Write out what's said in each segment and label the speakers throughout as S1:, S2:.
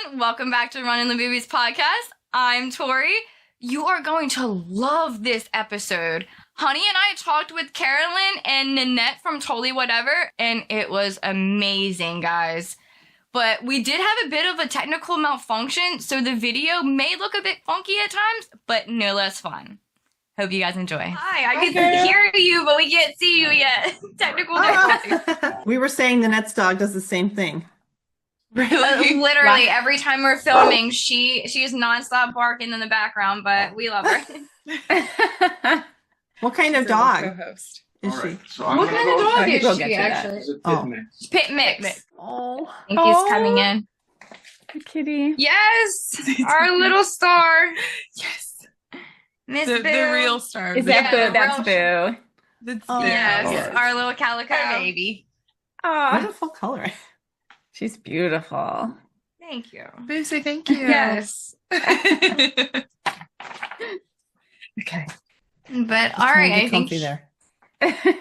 S1: everyone. Welcome back to Run in the Movies podcast. I'm Tori. You are going to love this episode. Honey and I talked with Carolyn and Nanette from Totally Whatever, and it was amazing, guys. But we did have a bit of a technical malfunction, so the video may look a bit funky at times, but no less fun. Hope you guys enjoy. Hi, I can hear you, but we can't see you yet. Technical difficulties.
S2: We were saying Nanette's dog does the same thing.
S1: Really? Literally, every time we're filming, she is nonstop barking in the background, but we love her.
S2: What kind of dog
S3: Co-host.
S2: is she?
S4: Right, so
S1: What kind of dog is she,
S3: that.
S1: actually?
S4: It's a pit
S2: Oh.
S4: mix.
S1: Pit mix.
S2: Oh,
S1: I think he's coming in.
S3: Kitty.
S1: Yes! Our little star.
S3: Yes.
S1: Miss
S3: The
S1: Boo.
S3: real star.
S1: Yeah,
S3: The
S1: the
S3: Boo. That's
S1: real-
S3: Boo. That's
S2: Oh,
S3: Boo.
S1: Yes,
S2: Yes.
S1: our little calico.
S3: Hi, baby.
S1: Aw,
S2: beautiful color.
S5: She's beautiful.
S1: thank you.
S3: Boo, say thank you.
S1: Yes.
S3: Okay.
S1: But all right, I think
S2: comfy there.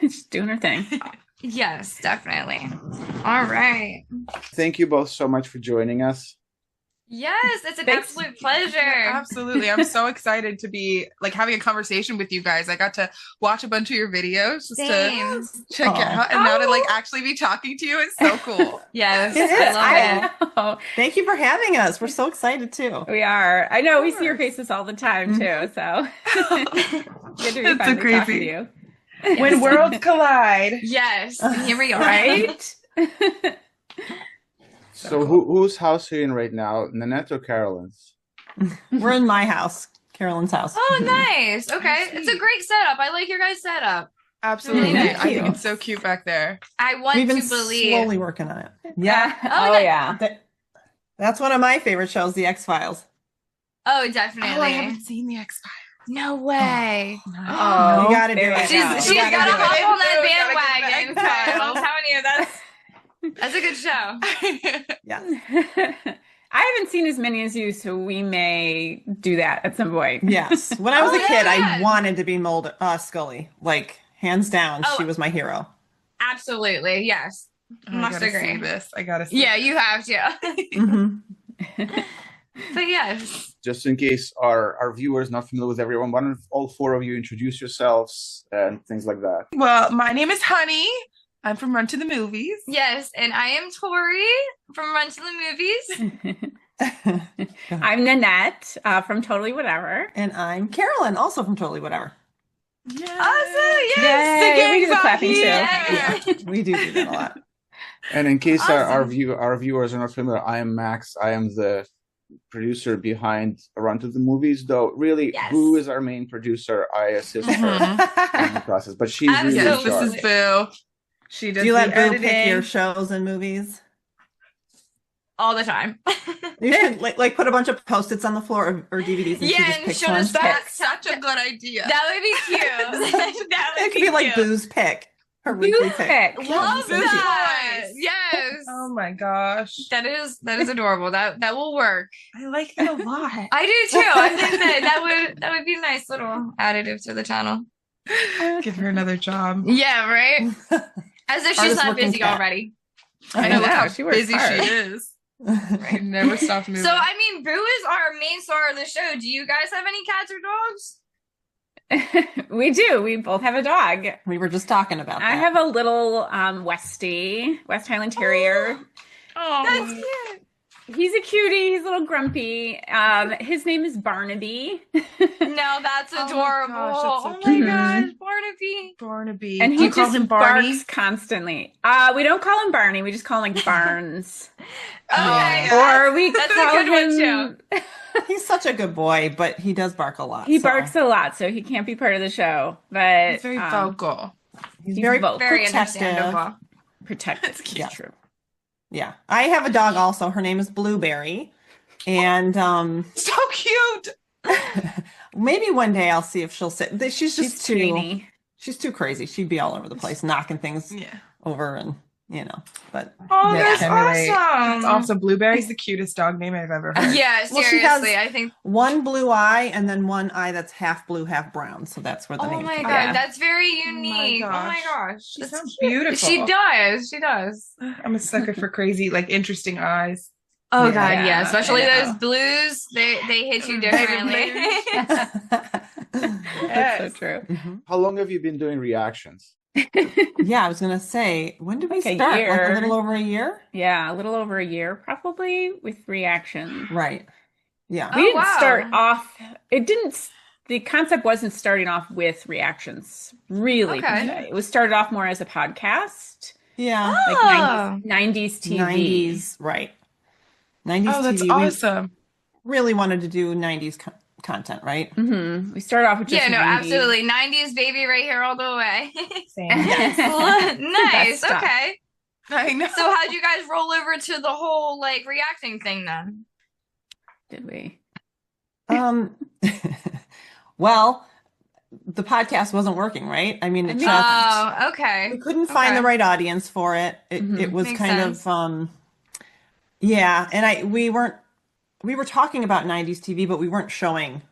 S5: She's doing her thing.
S1: yes, definitely. All right.
S4: Thank you both so much for joining us.
S1: Yes, it's an
S5: Thanks.
S1: absolute pleasure.
S3: Absolutely. I'm so excited to be like having a conversation with you guys. I got to watch a bunch of your videos just
S1: Same.
S3: to check
S2: Aw.
S3: out, and now to like actually be talking to you is so cool.
S1: Yes,
S2: It is.
S1: I love it.
S5: know.
S2: Thank you for having us. We're so excited too.
S5: We are. I know we see your faces all the time too. So good to be
S3: It's so
S5: finally talking
S3: crazy.
S5: to you.
S3: When worlds collide.
S1: Yes, here we are.
S5: Right?
S4: So whose house are you in right now? Nanette or Carolyn's?
S2: We're in my house, Carolyn's house.
S1: Oh, nice. Okay.
S3: Sweet.
S1: It's a great setup. I like your guys' setup.
S3: Absolutely.
S2: Thank
S3: I think
S2: you.
S3: it's so cute back there.
S1: I want
S2: We've been
S1: to believe.
S2: slowly working on it.
S5: Yeah.
S1: Oh,
S5: Oh,
S1: yeah.
S5: yeah.
S2: That's one of my favorite shows, The X-Files.
S1: Oh, definitely.
S3: Oh, I haven't seen the X-Files.
S1: No way.
S5: Oh,
S2: You gotta do
S5: there
S2: it.
S5: you
S1: She's
S5: go.
S1: she's
S2: You
S1: got
S2: gotta
S1: to
S2: do it.
S1: hop on that
S3: Gotta
S1: bandwagon.
S3: get back.
S1: Kyle. I'm telling you, that's a good show.
S2: Yes.
S5: I haven't seen as many as you, so we may do that at some point.
S2: Yes. When I was
S1: Oh,
S2: a kid,
S1: yeah.
S2: I wanted to be Scully. Like, hands down,
S1: Oh.
S2: she was my hero.
S1: Absolutely. Yes.
S3: I
S1: Must
S3: gotta
S1: agree.
S3: see this. I gotta see.
S1: Yeah,
S3: this.
S1: you have to.
S2: Mhm.
S1: But yes.
S4: Just in case our viewers not familiar with everyone, why don't all four of you introduce yourselves and things like that?
S3: Well, my name is Honey. I'm from Run to the Movies.
S1: Yes. And I am Tori from Run to the Movies.
S5: I'm Nanette from Totally Whatever.
S2: And I'm Carolyn, also from Totally Whatever.
S3: Yes.
S1: Awesome. Yes.
S5: Yay,
S3: The
S5: we do the
S3: gang's
S5: clapping too.
S3: out here.
S2: We do that a lot.
S4: And in case our
S1: Awesome.
S4: viewers are not familiar, I am Max. I am the producer behind Run to the Movies, though really
S1: Yes.
S4: Boo is our main producer. I assist her
S3: Mhm.
S4: in the process, but she's really in
S3: Yes,
S1: Absolutely.
S3: this
S4: charge.
S3: is Boo. She does
S2: Do you let
S3: the
S2: Boo
S3: editing.
S2: pick your shows and movies?
S1: All the time.
S2: You should like put a bunch of Post-its on the floor or DVDs and she
S1: Yeah,
S2: just
S1: and
S2: picks
S1: she'll
S2: one.
S1: just
S3: That's such a good idea.
S1: That would be cute. That would
S2: It could be like
S1: cute.
S2: Boo's pick. Her weekly pick.
S1: Love
S3: Boo's
S1: that.
S3: voice.
S1: Yes.
S3: Oh my gosh.
S1: That is adorable. That will work.
S3: I like that a lot.
S1: I do too. I think that would be a nice little additive to the channel.
S3: Give her another job.
S1: Yeah, right. As if she's
S2: Hardest
S1: not
S2: working
S1: busy
S2: cat.
S1: already.
S3: I know, look how
S5: she works
S3: busy
S5: hard.
S3: she is. She never stopped moving.
S1: So I mean, Boo is our main star of the show. Do you guys have any cats or dogs?
S5: We do. We both have a dog.
S2: We were just talking about that.
S5: I have a little West Highland Terrier.
S1: Oh,
S5: That's
S1: cute.
S5: He's a cutie. He's a little grumpy. His name is Barnaby.
S1: No, that's
S3: Oh my
S1: adorable.
S3: gosh, that's so
S1: Oh my
S5: cute.
S1: gosh, Barnaby.
S3: Barnaby.
S5: And
S3: Do
S5: he
S3: you call
S5: just
S3: him Barney?
S5: barks constantly. We don't call him Barney. We just call him like Barnes.
S1: Okay.
S5: Or we
S1: That's a
S5: call
S1: good one,
S5: him.
S2: He's such a good boy, but he does bark a lot.
S5: He
S2: so
S5: barks a lot, so he can't be part of the show. But
S3: He's very vocal.
S2: He's
S5: he's
S2: very
S5: vocal.
S1: Very
S2: protective.
S1: understandable.
S5: protective.
S3: That's cute.
S2: Yeah. True. Yeah. I have a dog also. Her name is Blueberry. And
S3: So cute.
S2: maybe one day I'll see if she'll sit. She's just
S5: She's
S2: too
S5: teeny.
S2: she's too crazy. She'd be all over the place, knocking things
S3: Yeah.
S2: over and but
S1: Oh,
S2: Yeah,
S1: that's
S3: can relate.
S1: awesome.
S3: It's also Blueberry's the cutest dog name I've ever heard.
S1: Yeah,
S2: Well,
S1: seriously.
S2: she has-
S1: I think.
S2: one blue eye and then one eye that's half blue, half brown. So that's where the
S1: Oh
S2: name
S1: my
S2: came
S1: god,
S5: Yeah.
S1: that's very unique. Oh my
S3: gosh.
S1: gosh,
S3: She
S1: that's
S3: sounds
S1: cute.
S3: beautiful.
S1: She does. She does.
S3: I'm a sucker for crazy, like interesting eyes.
S1: Oh
S2: Yeah.
S1: God, yeah.
S5: Yeah,
S1: Especially
S5: I know.
S1: those blues, they hit you
S3: David
S1: differently.
S5: That's so true.
S2: Mhm.
S4: How long have you been doing reactions?
S2: Yeah, I was gonna say, when did we
S5: Like a
S2: start? Like a
S5: year.
S2: little over a year?
S5: Yeah, a little over a year, probably, with reaction.
S2: Right. Yeah.
S5: We
S1: Oh,
S5: didn't
S1: wow.
S5: start off, the concept wasn't starting off with reactions, really, per
S1: Okay.
S5: se. It was started off more as a podcast,
S2: Yeah.
S5: like
S1: Oh.
S5: 90s TV.
S2: 90s, right. 90s
S3: Oh, that's
S2: TV.
S3: awesome.
S2: We really wanted to do 90s content, right?
S5: We started off with just
S1: Yeah, no,
S5: 90s.
S1: absolutely. 90s baby right here all the way.
S5: Yes.
S1: Nice.
S5: Best stuff.
S1: Okay.
S3: I know.
S1: So how'd you guys roll over to the whole like reacting thing then?
S5: Did we?
S2: Well, the podcast wasn't working, right? I mean, it just
S1: Oh, okay.
S2: we couldn't find the
S1: Okay.
S2: right audience for it. It was
S1: Makes
S2: kind
S1: sense.
S2: of yeah, and we were talking about 90s TV, but we weren't showing.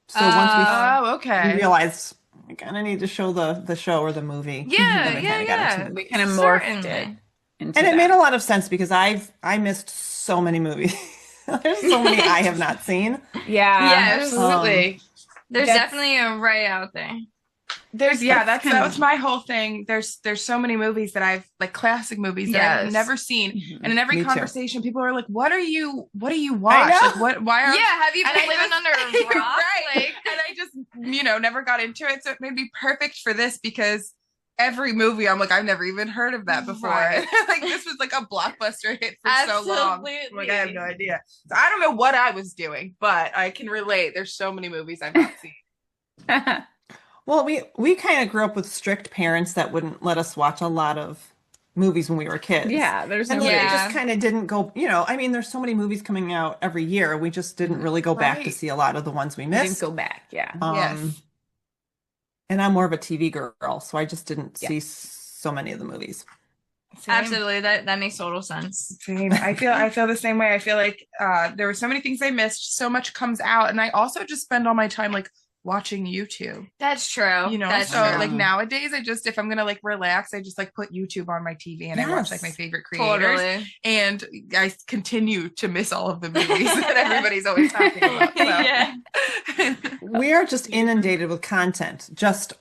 S2: So once
S3: Oh,
S2: we
S3: okay.
S2: realized we kind of need to show the show or the movie.
S1: Yeah,
S2: then we
S1: yeah,
S2: kinda got
S1: yeah.
S2: into it.
S5: We kind of morphed
S1: Certainly.
S5: it into
S2: And it
S5: that.
S2: made a lot of sense because I missed so many movies. There's so many I have not seen.
S5: Yeah.
S1: Yeah,
S3: Absolutely.
S1: There's
S5: That's-
S1: definitely a right out there.
S3: That's
S5: kind
S3: that
S5: of-
S3: was my whole thing. There's so many movies that I've like classic movies that I've
S1: Yes.
S3: never seen.
S5: Mhm.
S3: And in every
S2: Me too.
S3: conversation, people are like, what do you watch?
S2: know.
S3: Like what why are
S1: Yeah, have you
S3: and
S1: been
S3: I
S1: living
S3: just-
S1: under a rock?
S3: right.
S1: Like,
S3: And I just, never got into it. So it made me perfect for this because every movie I'm like, I've never even heard of that before.
S1: Right.
S3: Like this was like a blockbuster hit for so long. I'm like, I have no
S1: Absolutely.
S3: idea. So I don't know what I was doing, but I can relate. There's so many movies I've not seen.
S2: Well, we kind of grew up with strict parents that wouldn't let us watch a lot of movies when we were kids.
S5: Yeah, there's no
S2: And
S5: way.
S2: we
S1: Yeah.
S2: just kind of didn't go, I mean, there's so many movies coming out every year. We just didn't really go back to
S3: Right.
S2: see a lot of the ones we
S5: We didn't
S2: missed.
S5: go back. Yeah.
S3: Yes.
S2: And I'm more of a TV girl, so I just didn't
S5: Yeah.
S2: see so many of the movies.
S3: Same.
S1: Absolutely, that makes total sense.
S3: Same. I feel the same way. I feel like there were so many things I missed. So much comes out, and I also just spend all my time like watching YouTube.
S1: That's true. That's
S3: So
S1: true.
S3: like nowadays, if I'm gonna like relax, I just like put YouTube on my TV and I watch like my favorite creators,
S1: Totally.
S3: and I continue to miss all of the movies that everybody's always talking about. So.
S1: Yeah.
S2: We are just inundated with content, just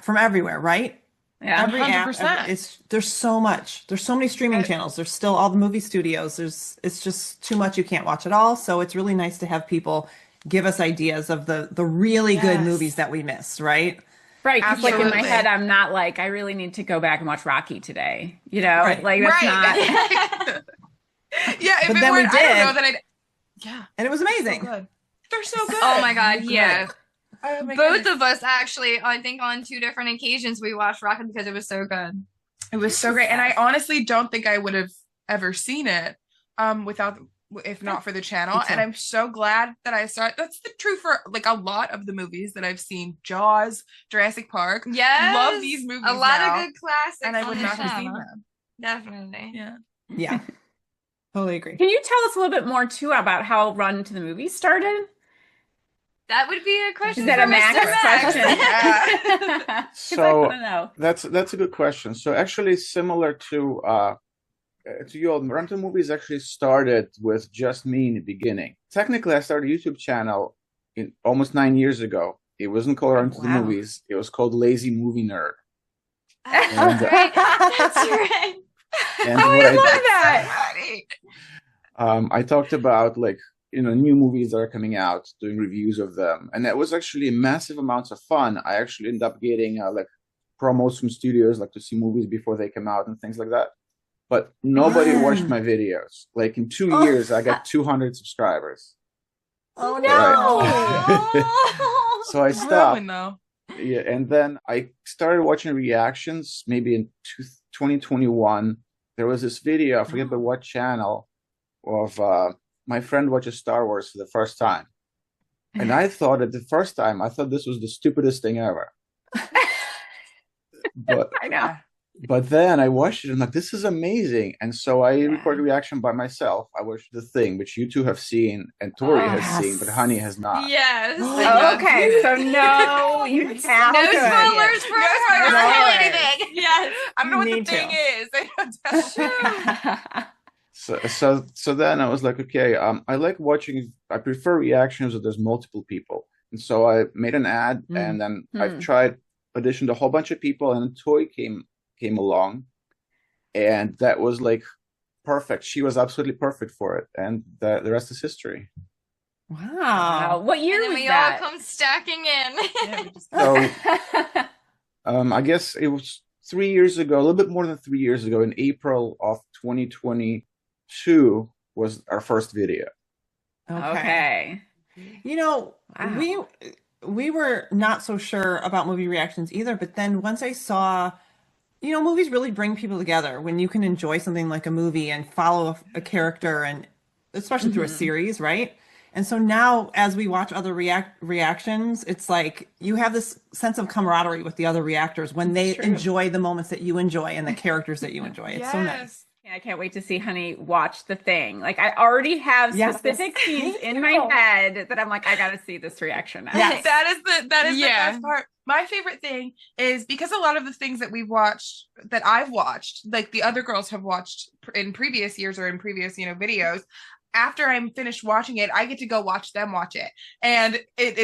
S2: from everywhere, right?
S5: Yeah.
S2: Every app,
S3: 100%.
S2: there's so much. There's so many streaming channels. There's still all the movie studios. It's just too much. You can't watch it all. So it's really nice to have people give us ideas of the really good
S3: Yes.
S2: movies that we missed, right?
S5: Right. Because like in my
S3: Absolutely.
S5: head, I'm not like, I really need to go back and watch Rocky today. You know,
S2: Right.
S5: like that's not.
S3: Yeah, if
S2: But
S3: it
S2: then
S3: were,
S2: we
S3: I don't
S2: did.
S3: know that I'd. Yeah,
S2: And it was
S3: so
S2: amazing.
S3: good. They're so good.
S1: Oh my God,
S2: Great.
S1: yeah.
S3: Oh my
S1: Both
S3: goodness.
S1: of us actually, I think on 2 different occasions we watched Rocket because it was so good.
S3: It was so great, and I honestly don't think I would have ever seen it if not for the channel.
S2: Me too.
S3: And I'm so glad that I saw it. That's the truth for like a lot of the movies that I've seen. Jaws, Jurassic Park.
S1: Yes.
S3: Love these movies
S1: A lot
S3: now,
S1: of good classics.
S3: and I
S1: on
S3: would
S1: the
S3: not have seen
S1: channel.
S3: them.
S1: Definitely.
S3: Yeah.
S2: Yeah. Totally agree.
S5: Can you tell us a little bit more too about how Run to the Movies started?
S1: That would be a question
S5: Is that
S1: for
S5: a Max
S1: Mr. Max.
S5: question? 'Cause
S4: So-
S5: I want to know.
S4: That's a good question. So actually, similar to you all, Run to the Movies actually started with just me in the beginning. Technically, I started a YouTube channel almost 9 years ago. It wasn't called Run to the
S5: Wow.
S4: Movies. It was called Lazy Movie Nerd.
S1: That's
S4: And,
S1: right. That's right.
S4: And
S5: Oh,
S4: what
S5: I
S4: I
S5: love
S4: did-
S5: that.
S4: I talked about new movies that are coming out, doing reviews of them, and that was actually massive amounts of fun. I actually ended up getting promos from studios to see movies before they come out and things like that. But nobody
S2: Wow.
S4: watched my videos. Like in 2
S2: Oh.
S4: years, I got 200 subscribers.
S2: Oh
S1: Oh.
S4: So I stopped.
S3: Ruin, though.
S4: Yeah, and then I started watching reactions maybe in 2021. There was this video, I forget by what channel, of my friend watches Star Wars for the first time. And I thought at the first time, I thought this was the stupidest thing ever. But
S5: I know.
S4: but then I watched it and like, this is amazing. And so I
S5: Yeah.
S4: recorded a reaction by myself. I watched The Thing, which you two have seen and Tori
S5: Oh,
S4: has
S2: yes.
S4: seen, but Honey has not.
S1: Yes.
S2: Oh,
S5: Okay, so no, you have
S1: No
S5: to.
S1: spoilers for
S3: No
S1: us.
S3: spoilers.
S1: Don't
S2: No
S1: tell
S2: way.
S1: anything. Yes.
S3: I don't know what
S2: You
S3: the
S2: need
S3: thing
S2: to.
S3: is. They don't tell me.
S4: So then I was like, okay, I like watching. I prefer reactions where there's multiple people, and so I made an ad, and then I've tried auditioned a whole bunch of people, and Toy came along, and that was like perfect. She was absolutely perfect for it, and the rest is history.
S2: Wow.
S5: What year
S1: And then
S5: was
S1: we
S5: that?
S1: all come stacking in.
S3: Yeah, we just-
S4: So I guess it was 3 years ago, a little bit more than 3 years ago, in April of 2022 was our first video.
S5: Okay.
S2: You know,
S5: Wow.
S2: we were not so sure about movie reactions either, but then once I saw, you know, movies really bring people together when you can enjoy something like a movie and follow a character, and especially through a series, right? And so now as we watch other reactions, it's like you have this sense of camaraderie with the other reactors when they
S3: True.
S2: enjoy the moments that you enjoy and the characters that you enjoy. It's so nice.
S3: Yes.
S5: Yeah, I can't wait to see Honey watch The Thing. Like, I already have
S2: Yes.
S5: specific scenes in my head that I'm like, I gotta see this reaction now.
S2: Yes.
S3: That is the
S1: Yeah.
S3: best part. My favorite thing is because a lot of the things that we've watched, that I've watched, like the other girls have watched in previous years or in previous, videos. After I'm finished watching it, I get to go watch them watch it, and it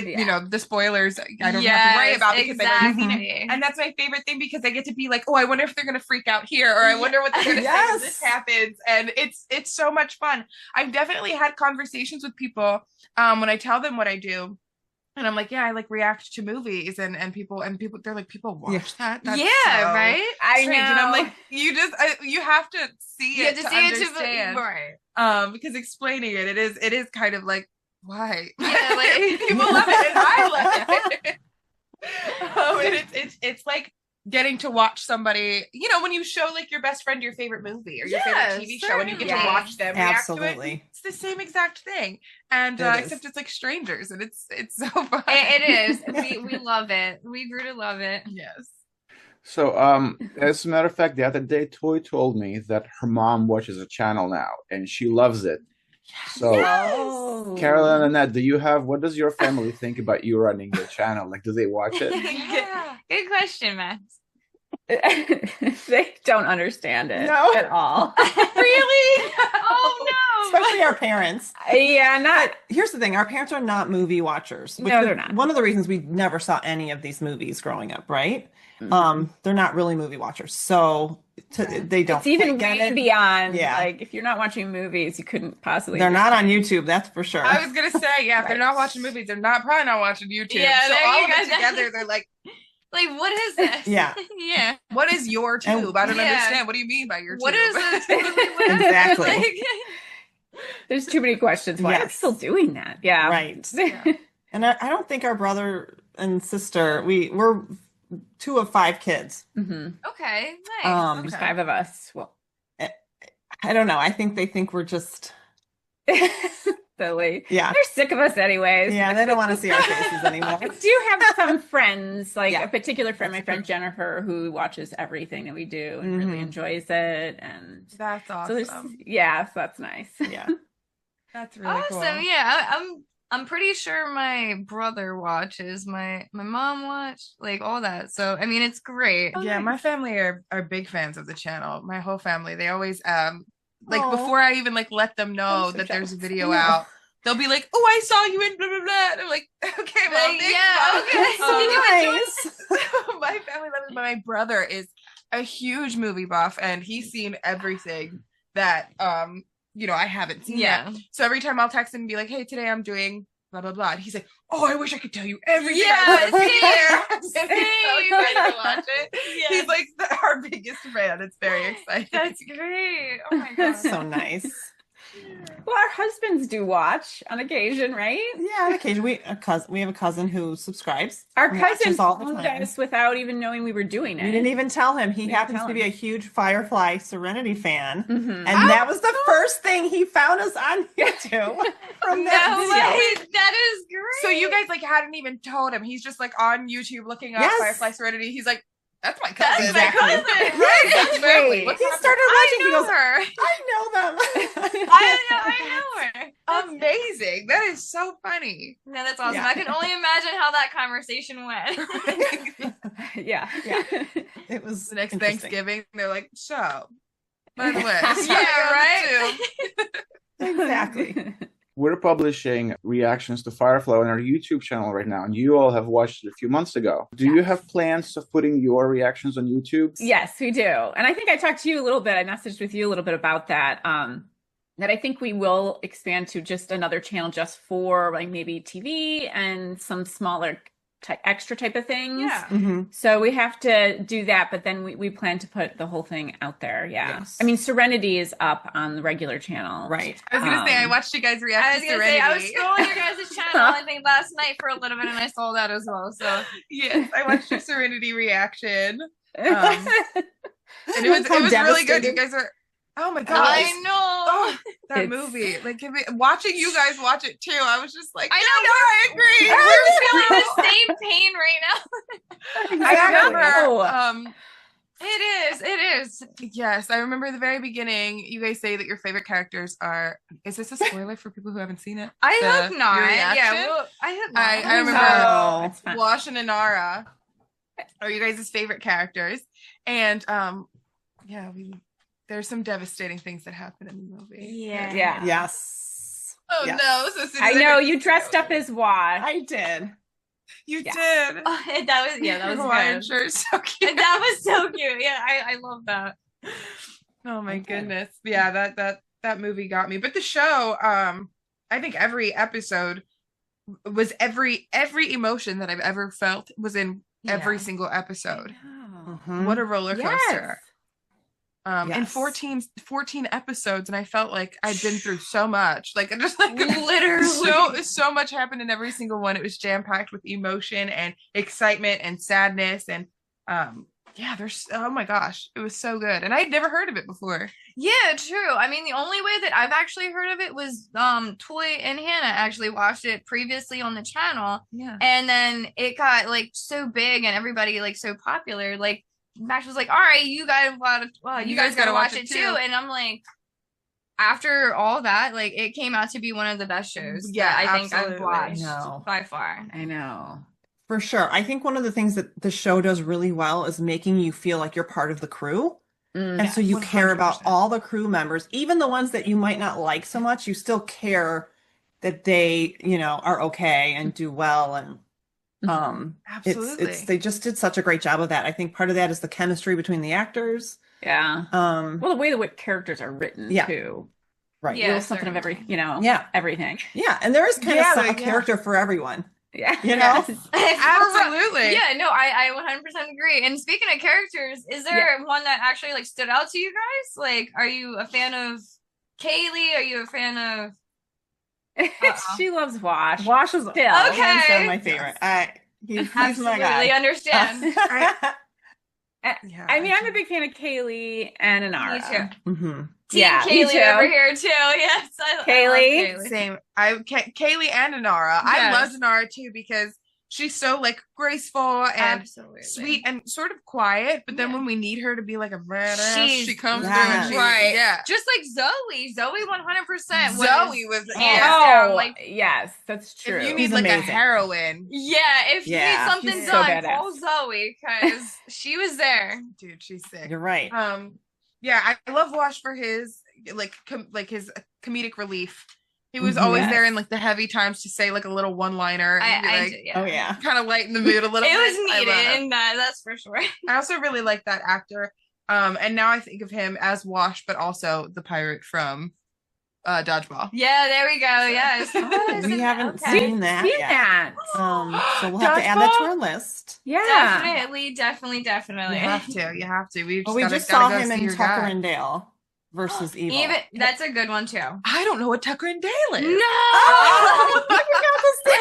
S3: the spoilers I don't have to worry about because I've already seen it.
S1: exactly.
S3: And that's my favorite thing because I get to be like, oh, I wonder if they're gonna freak out here, or I wonder what they're gonna say when this happens. And it's so much fun. I've definitely had conversations with people when I tell them what I do. And I'm like, yeah, I like react to movies, and people they're like, people watch that. That's
S1: Yeah,
S3: so
S1: right?
S5: I
S3: strange.
S5: know.
S3: And I'm like, you have to see
S1: You
S3: it
S1: have
S3: to
S1: see it
S3: understand.
S1: right.
S3: Because explaining it is kind of like, why?
S1: Yeah, like
S3: People love it and I love it. And it's like getting to watch somebody, when you show like your best friend your favorite movie or your favorite TV show, and you get to
S5: certainly.
S3: watch them react to it.
S2: Absolutely.
S3: It's the same exact thing, and
S2: It is.
S3: except it's like strangers, and it's so fun.
S1: it is. We love it. We really love it.
S3: Yes.
S4: So, as a matter of fact, the other day, Toy told me that her mom watches a channel now, and she loves it. So,
S5: Oh.
S4: Carolyn and Nanette, what does your family think about you running your channel? Like, do they watch it?
S3: Yeah.
S1: Good question, Max.
S5: They don't understand it
S2: No.
S5: at all.
S3: Really?
S1: Oh no.
S2: Especially our parents.
S5: Yeah, not.
S2: Here's the thing, our parents are not movie watchers.
S5: No, they're not.
S2: One of the reasons we never saw any of these movies growing up, right? They're not really movie watchers. So they don't
S5: It's even
S2: get
S5: way
S2: it.
S5: beyond.
S2: Yeah.
S5: Like, if you're not watching movies, you couldn't possibly.
S2: They're not on YouTube, that's for sure.
S3: I was gonna say, yeah, if they're not watching movies, they're probably not watching YouTube.
S1: Yeah,
S3: so
S1: there
S3: all
S1: you
S3: of it
S1: go.
S3: together, they're like,
S1: Like, what is this?
S2: Yeah.
S1: Yeah.
S3: what is your
S2: And-
S3: tube? I don't
S1: Yeah.
S3: understand. What do you mean by your tube?
S1: What is this?
S2: Exactly.
S1: Like,
S5: There's too many questions. Why are we
S2: Yes.
S5: still doing that? Yeah.
S2: Right.
S3: Yeah.
S2: And I don't think our brother and sister, we're 2 of 5 kids.
S5: hmm
S1: okay, nice.
S5: There's
S3: Okay.
S5: 5 of us. Well,
S2: I don't know. I think they think we're just,
S5: silly.
S2: yeah.
S5: They're sick of us anyways.
S2: Yeah, they don't want to see our faces anymore.
S5: I do have some friends, like
S2: Yeah.
S5: a particular friend, my friend Jennifer, who watches everything that we do and really
S2: Mhm.
S5: enjoys it. And
S3: That's
S5: so there's,
S3: awesome.
S5: yeah, so that's nice.
S2: Yeah.
S3: That's really cool.
S1: Awesome. Yeah, I'm pretty sure my brother watches, my mom watched, like all that. So I mean, it's great.
S3: Yeah, my family are big fans of the channel. My whole family. They always like
S2: Aw.
S3: before I even like let them know
S5: I'm so
S3: that there's a
S5: jealous.
S3: video
S2: Yeah.
S3: out, they'll be like, "Oh, I saw you in blah blah blah." And I'm like, "Okay, well,
S1: Like,
S3: thanks,
S1: yeah,
S3: Mom."
S1: okay.
S2: So nice.
S3: My family loves it, but my brother is a huge movie buff, and he's seen everything that I haven't seen yet.
S1: Yeah.
S3: So every time I'll text him and be like, "Hey, today I'm doing blah blah blah," and he's like, "Oh, I wish I could tell you everything."
S1: Yeah,
S3: I want to
S1: same,
S3: hear." And he's so
S1: same.
S3: excited to watch it.
S1: Yeah.
S3: He's like our biggest fan. It's very exciting.
S1: That's great. Oh my god.
S2: So nice.
S5: Well, our husbands do watch on occasion, right?
S2: Yeah, on occasion we have a cousin who subscribes.
S5: Our
S2: and
S5: cousin
S2: watches all the
S5: followed
S2: time.
S5: us without even knowing we were doing it.
S2: We didn't even tell him. He
S5: didn't
S2: happens
S5: tell
S2: to be
S5: him.
S2: a huge Firefly Serenity fan.
S5: Mhm.
S2: And that was the first thing he found us on YouTube from that
S1: No
S2: video.
S1: way. That is great.
S3: So you guys like hadn't even told him. He's just like on YouTube looking up
S2: Yes.
S3: Firefly Serenity. He's like, "That's my
S1: That's
S3: cousin."
S1: my
S2: Exactly.
S1: cousin.
S3: Right?
S1: Right.
S3: That's family.
S5: Wait.
S3: What's
S2: He
S3: happening?
S2: started watching. He
S1: I know
S2: goes,
S1: her.
S2: I know them.
S1: I know her.
S3: Amazing. That is so funny.
S1: No, that's awesome.
S2: Yeah.
S1: I can only imagine how that conversation went.
S5: Yeah.
S2: Yeah. It was
S3: The next
S2: interesting.
S3: Thanksgiving, they're like, "So, by the way.
S1: Yeah, right?
S2: Exactly.
S4: We're publishing reactions to Firefly on our YouTube channel right now, and you all have watched it a few months ago. Do you have plans of putting your reactions on YouTube?
S5: Yes, we do. And I think I talked to you a little bit. I messaged with you a little bit about that. That I think we will expand to just another channel just for like maybe TV and some smaller extra type of things.
S1: Yeah.
S2: Mm-hmm.
S5: So we have to do that, but then we plan to put the whole thing out there. Yeah.
S2: Yes.
S5: I mean, Serenity is up on the regular channel.
S2: Right.
S3: I was gonna say I watched you guys react
S1: I was
S3: to
S1: gonna
S3: Serenity.
S1: say I was scrolling your guys' channel I think last night for a little bit and I saw that as well. So
S3: Yes, I watched your Serenity reaction. And it
S2: How
S3: was really good. You
S2: devastating.
S3: guys are oh my god.
S1: I know.
S3: Oh, that
S5: It's-
S3: movie. Like watching you guys watch it too, I was just like,
S1: I
S3: I agree.
S1: We're feeling the same pain right now.
S3: I
S5: Exactly.
S3: remember
S1: It is.
S3: yes, I remember the very beginning you guys say that your favorite characters are is this a spoiler for people who haven't seen it?
S1: I
S3: The-
S1: hope not.
S3: your reaction?
S1: Yeah, well, I hope not.
S3: I remember
S2: No.
S5: It's fine.
S3: Wash and Inara are you guys' favorite characters. And yeah, there's some devastating things that happen in the movie.
S1: Yeah.
S5: Yeah.
S2: Yes.
S3: Oh
S2: Yes.
S3: no, so
S5: I know you dressed up as Wash.
S2: I did.
S3: you
S5: Yeah.
S3: did.
S1: Oh, that was
S3: Hawaiian
S1: good.
S3: shirt, so cute.
S1: And that was so cute. Yeah, I love that.
S3: Oh my
S2: Okay.
S3: goodness. Yeah, that movie got me. But the show, I think every episode was every emotion that I've ever felt was in every
S1: Yeah.
S3: single episode.
S2: Mhm.
S3: What a roller coaster.
S5: Yes.
S3: And
S2: Yes.
S3: 14 episodes, and I felt like I'd been through so much. Like just like
S1: Literally.
S3: so much happened in every single one. It was jam-packed with emotion and excitement and sadness and yeah, there's oh my gosh, it was so good. And I'd never heard of it before.
S1: Yeah, true. I mean, the only way that I've actually heard of it was Toy and Hannah actually watched it previously on the channel,
S3: Yeah.
S1: and then it got like so big and everybody like so popular. Like Max was like, "All right, you guys you guys gotta watch it too." And I'm like, after all that, like it came out to be one of the best shows.
S3: Yeah,
S1: that I think I've
S3: absolutely.
S1: watched
S2: No.
S1: by far.
S5: I know.
S2: For sure. I think one of the things that the show does really well is making you feel like you're part of the crew.
S5: Mm.
S2: And so you care about
S3: 100%.
S2: all the crew members, even the ones that you might not like so much, you still care that they, are okay and do well. And
S3: Absolutely.
S2: it's they just did such a great job of that. I think part of that is the chemistry between the actors.
S5: Yeah.
S2: Um,
S5: Well, the way the characters are written
S2: Yeah.
S5: too.
S2: right.
S1: Yeah.
S5: Little something of every,
S2: Yeah.
S5: everything.
S2: Yeah. And there is kind
S3: Yeah,
S2: of a
S3: like,
S2: character for everyone.
S5: Yeah.
S2: You know?
S3: Absolutely.
S1: Yeah, no, I 100% agree. And speaking of characters, is there one that actually like stood out to you guys? Like, are you a fan of Kaylee? Are you a fan of
S5: She loves Wash.
S2: Wash is
S5: Still.
S2: hands
S1: Okay.
S2: down my favorite. He's my
S1: Absolutely
S2: guy.
S1: understand.
S3: Yeah,
S5: I mean, I'm a big fan of Kaylee and Inara.
S1: Me too.
S2: hmm
S1: Team
S5: Yeah, me
S1: Kaylee
S5: too.
S1: over here too. Yes, I love
S5: Kaylee.
S3: Same. Kaylee and Inara. I
S1: Yes.
S3: loved Inara too because she's so like graceful and
S1: Absolutely.
S3: sweet and sort of quiet. But then
S1: Yeah.
S3: when we need her to be like a badass,
S1: She's-
S3: she comes through
S2: Yeah.
S3: and she,
S1: Right.
S3: yeah.
S1: Just like Zoe. Zoe 100% was
S3: Zoe was
S1: hands
S5: Oh,
S1: down, like
S5: yes, that's true.
S3: if you
S2: He's
S3: need like a
S2: amazing.
S3: heroine,
S1: yeah, if you
S2: Yeah,
S1: need something
S5: she's so
S1: done,
S5: badass.
S1: call Zoe because she was there.
S3: dude, she's sick.
S2: You're right.
S3: Yeah, I love Wash for his his comedic relief. He was
S2: Mhm.
S3: always
S5: Yes.
S3: there in like the heavy times to say like a little one-liner and
S1: I
S3: like
S1: do, yeah.
S2: Oh yeah.
S3: kind of lighten the mood a little
S1: It
S3: bit.
S1: was
S3: I
S1: needed,
S3: love.
S1: and that's for sure.
S3: I also really like that actor. And now I think of him as Wash, but also the pirate from Dodgeball.
S1: Yeah, there we go. Yes.
S2: We haven't
S1: Okay.
S2: seen that
S5: Seen
S2: yet.
S5: that.
S2: So we'll have to add that to
S5: Dodgeball?
S2: our list.
S5: Yeah.
S1: Definitely.
S3: You have to. We
S2: Well, we just
S3: gotta
S2: saw
S3: go
S2: him
S3: see
S2: in
S3: your
S2: Tucker
S3: guy.
S2: and Dale versus Evil.
S1: Even that's a good one too.
S3: I don't know what Tucker and Dale is.
S1: No.
S2: Oh, I forgot to say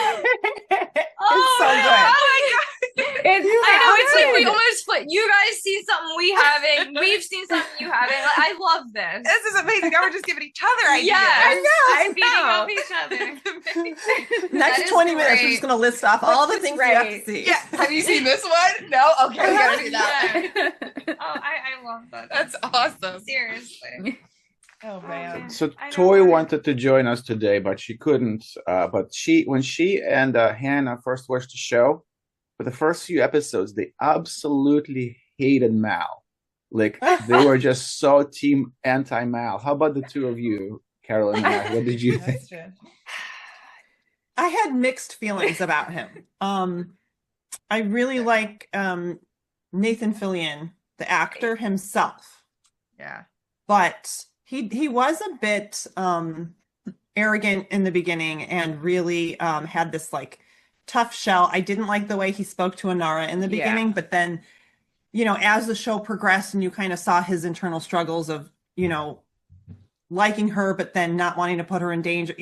S2: it. It's so good.
S5: It's,
S1: I know it's like we
S5: good.
S1: almost split. You guys see something we haven't. We've seen something you haven't. Like, I love this.
S3: This is amazing. Now we're just giving each other ideas.
S1: Yes.
S5: I
S1: Feeding
S5: know.
S1: off each other. That
S2: Next
S1: is
S2: 20 minutes, we're
S1: great.
S2: just going to list off all the
S5: That's
S2: things you have to
S5: right.
S2: see.
S3: Yeah. Have you seen this one? No? Okay, we gotta do that.
S1: Oh, I love that.
S3: That's awesome.
S1: Seriously.
S3: Oh man.
S4: So
S1: I know,
S4: Toy
S1: right?
S4: wanted to join us today, but she couldn't. But when she and Hannah first watched the show, for the first few episodes, they absolutely hated Mal. Like they were just so team anti-Mal. How about the two of you, Carolyn and Nanette? What did you think?
S3: That's true.
S2: I had mixed feelings about him. I really like Nathan Fillion, the actor himself,
S3: Yeah.
S2: but he was a bit arrogant in the beginning and really had this like tough shell. I didn't like the way he spoke to Anara in the beginning, but then, as the show progressed and you kind of saw his internal struggles of, liking her, but then not wanting to put her in danger,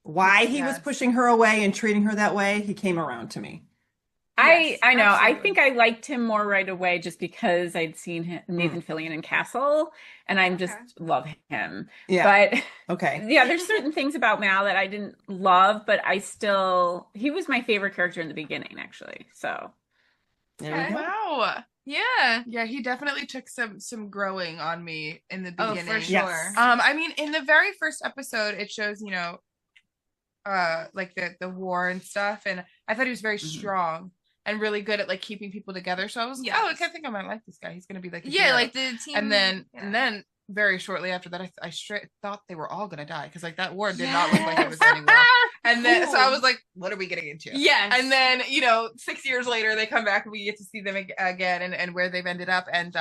S2: why he was pushing her away and treating her that way, he came around to me.
S5: I know.
S3: Absolutely.
S5: I think I liked him more right away just because I'd seen Nathan Fillion in Castle, and I just love him.
S2: Yeah.
S5: But
S2: Okay.
S5: there's certain things about Mal that I didn't love, but he was my favorite character in the beginning, actually. So
S2: There we go.
S3: Wow.
S1: Yeah.
S3: Yeah, he definitely took some growing on me in the beginning.
S1: Oh, for sure.
S2: Yes.
S3: I mean, in the very first episode, it shows, like the war and stuff, and I thought he was very strong and really good at like keeping people together. So I was like, oh, I think I might like this guy. He's gonna be like a hero.
S1: Like the team.
S3: and then very shortly after that, I straight thought they were all gonna die because like that war did not look like it was ending well. And then so I was like, what are we getting into?
S1: Yes.
S3: And then 6 years later they come back and we get to see them again and where they've ended up. And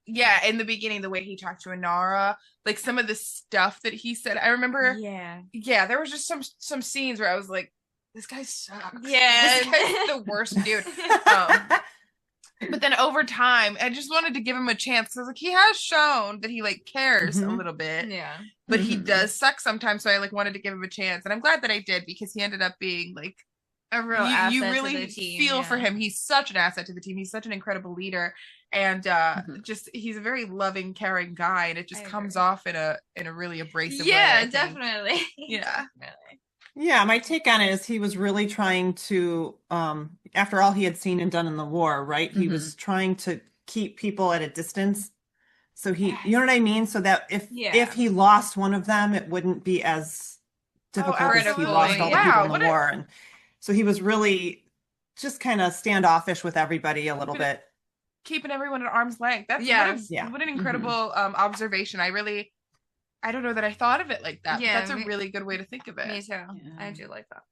S3: in the beginning, the way he talked to Anara, like some of the stuff that he said, I remember. Yeah, there was just some scenes where I was like, this guy sucks.
S1: Yeah.
S3: This guy's the worst dude. But then over time, I just wanted to give him a chance because like he has shown that he like cares a little bit.
S1: Yeah.
S3: But he does suck sometimes, so I like wanted to give him a chance, and I'm glad that I did because he ended up being like
S1: A real asset
S3: you
S1: to
S3: really
S1: the team.
S3: feel for him. He's such an asset to the team. He's such an incredible leader, and just he's a very loving, caring guy, and it just comes off in a really abrasive way.
S1: Yeah, definitely.
S3: Yeah.
S2: Yeah, my take on it is he was really trying to, after all he had seen and done in the war, right? He was trying to keep people at a distance. So you know what I mean? So that if he lost one of them, it wouldn't be as difficult as he lost all the people in the war. And so he was really just kind of standoffish with everybody a little bit.
S3: Keeping everyone at arm's length. That's what an incredible observation. I don't know that I thought of it like that. Yeah, that's a really good way to think of it.
S1: Me too.
S2: Yeah.
S1: I do like that.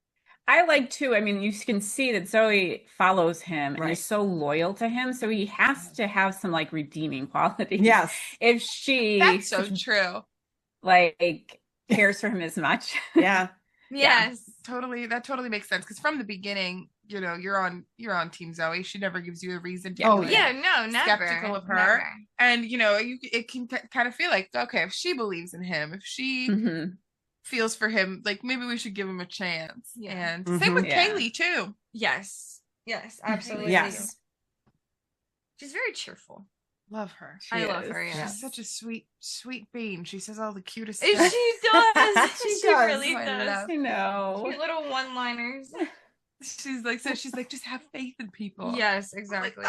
S5: I like too. I mean, you can see that Zoe follows him and is so loyal to him. So he has to have some like redeeming qualities.
S2: Yes.
S5: If she
S3: That's so true.
S5: Like cares for him as much.
S2: Yeah.
S1: Yes.
S3: Totally. That totally makes sense. Because from the beginning, you're on Team Zoe. She never gives you a reason to be
S1: never.
S3: skeptical of her.
S1: Never.
S3: And it can kind of feel like, okay, if she believes in him, if she feels for him, like maybe we should give him a chance.
S1: Yeah.
S3: And same with Kaylee too.
S1: Yes, absolutely.
S2: Yes.
S1: She's very cheerful.
S3: Love her.
S1: I love her. Yeah.
S3: She's such a sweet bean. She says all the cutest
S1: She
S3: stuff.
S1: does. She
S2: does.
S1: really
S3: I
S1: does.
S3: love-
S5: I know.
S1: Cute little one-liners.
S3: She's like, just have faith in people.
S1: Yes, exactly.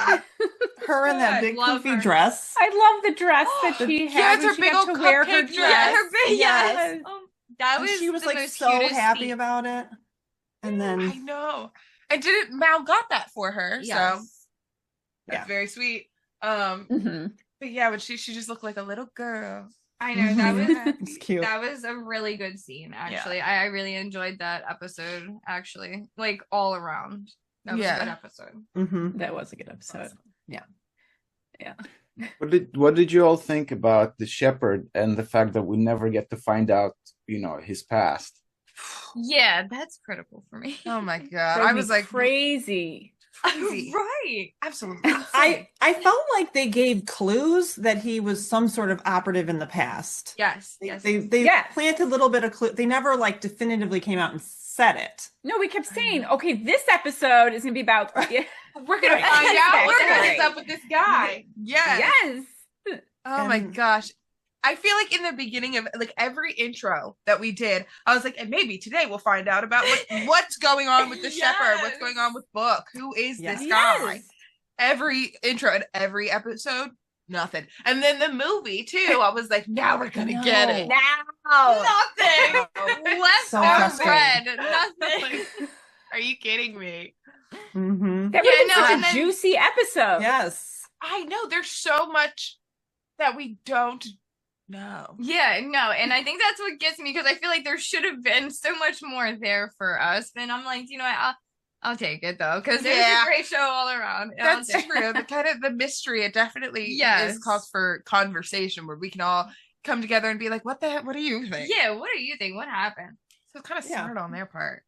S2: Her in that big
S1: Love
S2: poofy
S1: her.
S2: dress.
S5: I love the dress that she had.
S3: it's her
S5: when she
S3: big
S5: got
S3: old
S5: to wear her
S3: cupcake
S5: dress.
S3: dress.
S1: Yes. That was
S2: And she was
S1: the
S2: like
S1: most
S2: so
S1: cutest
S2: happy
S1: scene.
S2: about it. And
S3: I
S2: then
S3: know. And didn't Mal got that for her? So
S1: Yes.
S3: that's very sweet. But yeah, but she just looked like a little girl.
S1: I know that was
S2: it's cute.
S1: that was a really good scene. Actually, I really enjoyed that episode. Actually, like all around, that was a good episode.
S5: That was a good episode.
S2: Yeah.
S4: What did you all think about the shepherd and the fact that we never get to find out, his past?
S1: Yeah, that's critical for me.
S3: Oh my god,
S5: I
S3: I was like
S5: crazy.
S1: Right.
S3: Absolutely.
S2: I felt like they gave clues that he was some sort of operative in the past.
S1: Yes.
S2: They planted a little bit of clue. They never like definitively came out and said it.
S5: No, we kept saying, okay, this episode is going to be about.
S3: We're gonna find out what's up with this guy.
S5: Yes.
S3: Oh my gosh. I feel like in the beginning of like every intro that we did, I was like, and maybe today we'll find out about what's going on with the shepherd, what's going on with Book, who is this guy? Every intro and every episode, nothing. And then the movie too, I was like, now we're gonna get it.
S1: Nothing. Left
S2: So
S1: or
S2: frustrating.
S1: bread. Nothing.
S3: Are you kidding me?
S2: Mm-hmm.
S5: That was such a juicy episode.
S2: Yes.
S3: I know there's so much that we don't know.
S1: Yeah, no, and I think that's what gets me because I feel like there should have been so much more there for us. And I'm like, you know, I'll take it though because it was a great show all around.
S3: That's true. The kind of the mystery, it definitely is calls for conversation where we can all come together and be like, what do you think?
S1: Yeah, what do you think? What happened?
S3: So it's kind of smart on their part.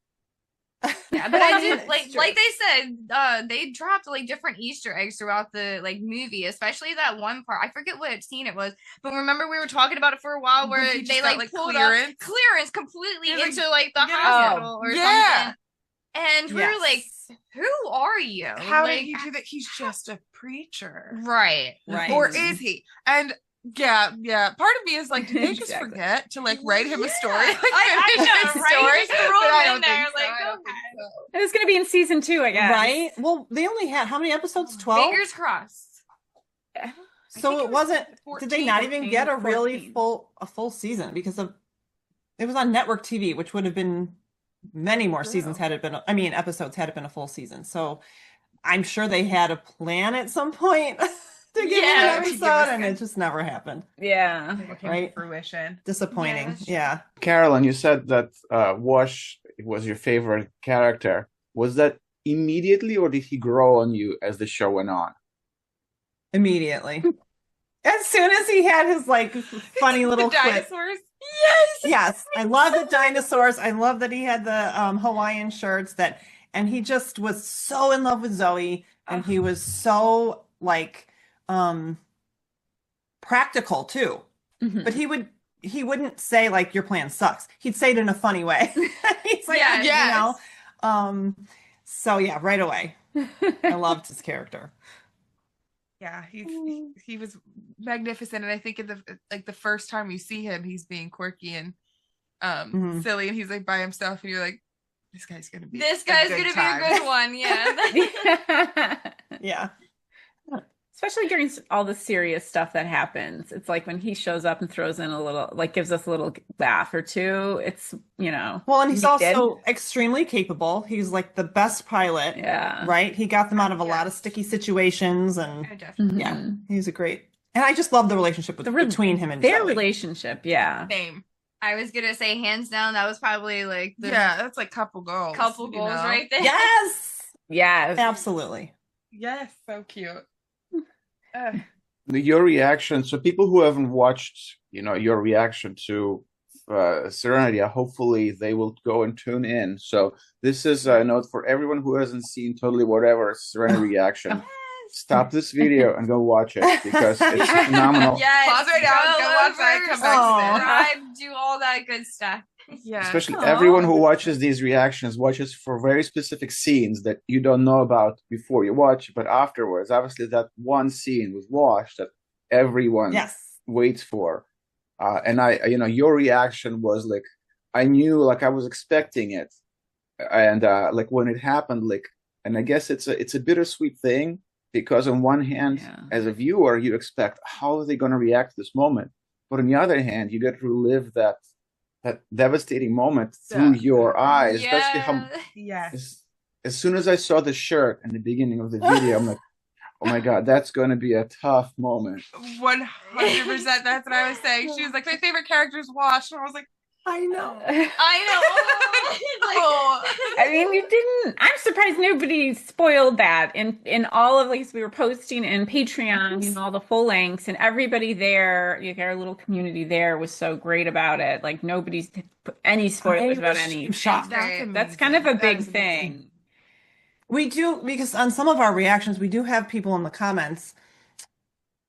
S1: Yeah, but I did like they said, they dropped like different Easter eggs throughout the like movie, especially that one part. I forget what scene it was, but remember we were talking about it for a while where they like pulled clearance completely into like the hospital or something. And we were like, who are you?
S3: How did he do that? He's just a preacher.
S1: Right.
S3: Or is he? And yeah. Part of me is like, did they just forget to like write him a story? Like,
S1: I know, right? Just throw him in there,
S5: It was going to be in season 2, I guess.
S2: Right? Well, they only had how many episodes? 12.
S1: Fingers crossed.
S2: So it wasn't.
S3: 14,
S2: did they not even get a
S5: 14.
S2: really full season because of? It was on network TV, which would have been many more seasons had it been. I mean, episodes had it been a full season. So I'm sure they had a plan at some point. To give an episode, and it just never happened.
S5: Yeah,
S2: right.
S3: Fruition.
S2: Disappointing. Yeah.
S4: Carolyn, you said that Wash was your favorite character. Was that immediately, or did he grow on you as the show went on?
S2: Immediately. As soon as he had his like funny little
S3: dinosaurs.
S2: Yes. I love the dinosaurs. I love that he had the Hawaiian shirts and he just was so in love with Zoe, and he was so like practical too.
S5: Mm-hmm.
S2: But he wouldn't say like your plan sucks. He'd say it in a funny way. He's like, you know. So yeah, right away. I loved his character.
S3: Yeah, he was magnificent, and I think in the first time you see him, he's being quirky and silly, and he's like by himself, and you're like, this guy's gonna be a good
S1: one. Yeah.
S2: Yeah.
S5: Especially during all the serious stuff that happens. It's like when he shows up and throws in a little, like gives us a little laugh or two. It's, you know.
S2: Well, and he's also extremely capable. He's like the best pilot.
S5: Yeah.
S2: Right? He got them out of a lot of sticky situations, and he's a great. And I just love the relationship between him and
S5: their
S2: Zoe.
S5: relationship. Yeah.
S3: Same.
S1: I was gonna say hands down that was probably like
S3: that's like couple goals
S1: right there.
S2: Yes.
S5: Yes.
S2: Absolutely.
S3: Yes, so cute.
S4: Your reaction, so people who haven't watched, you know, your reaction to Serenity, hopefully they will go and tune in. So this is a note for everyone who hasn't seen Totally Whatever Serenity reaction. Stop this video and go watch it because it's phenomenal.
S1: Yes,
S3: pause right now, go watch that, come back to
S1: do all that good stuff.
S3: Yeah.
S4: Especially everyone who watches these reactions watches for very specific scenes that you don't know about before you watch, but afterwards. Obviously, that one scene with Wash that everyone waits for. And your reaction was like, I knew, like I was expecting it. And like when it happened, like, and I guess it's a bittersweet thing because on one hand, as a viewer, you expect, how are they going to react to this moment? But on the other hand, you get to relive that devastating moment through your eyes, especially how as soon as I saw the shirt in the beginning of the video, I'm like, oh my God, that's going to be a tough moment.
S3: 100%. That's what I was saying. She was like, my favorite character is Wash, and I was like,
S2: I know.
S5: I mean, we didn't. I'm surprised nobody spoiled that in all of, like, we were posting in Patreon, you know, all the full lengths, and everybody there, like, our little community there was so great about it. Like, nobody's put any spoilers about any. That's kind of a big thing.
S2: We do, because on some of our reactions, we do have people in the comments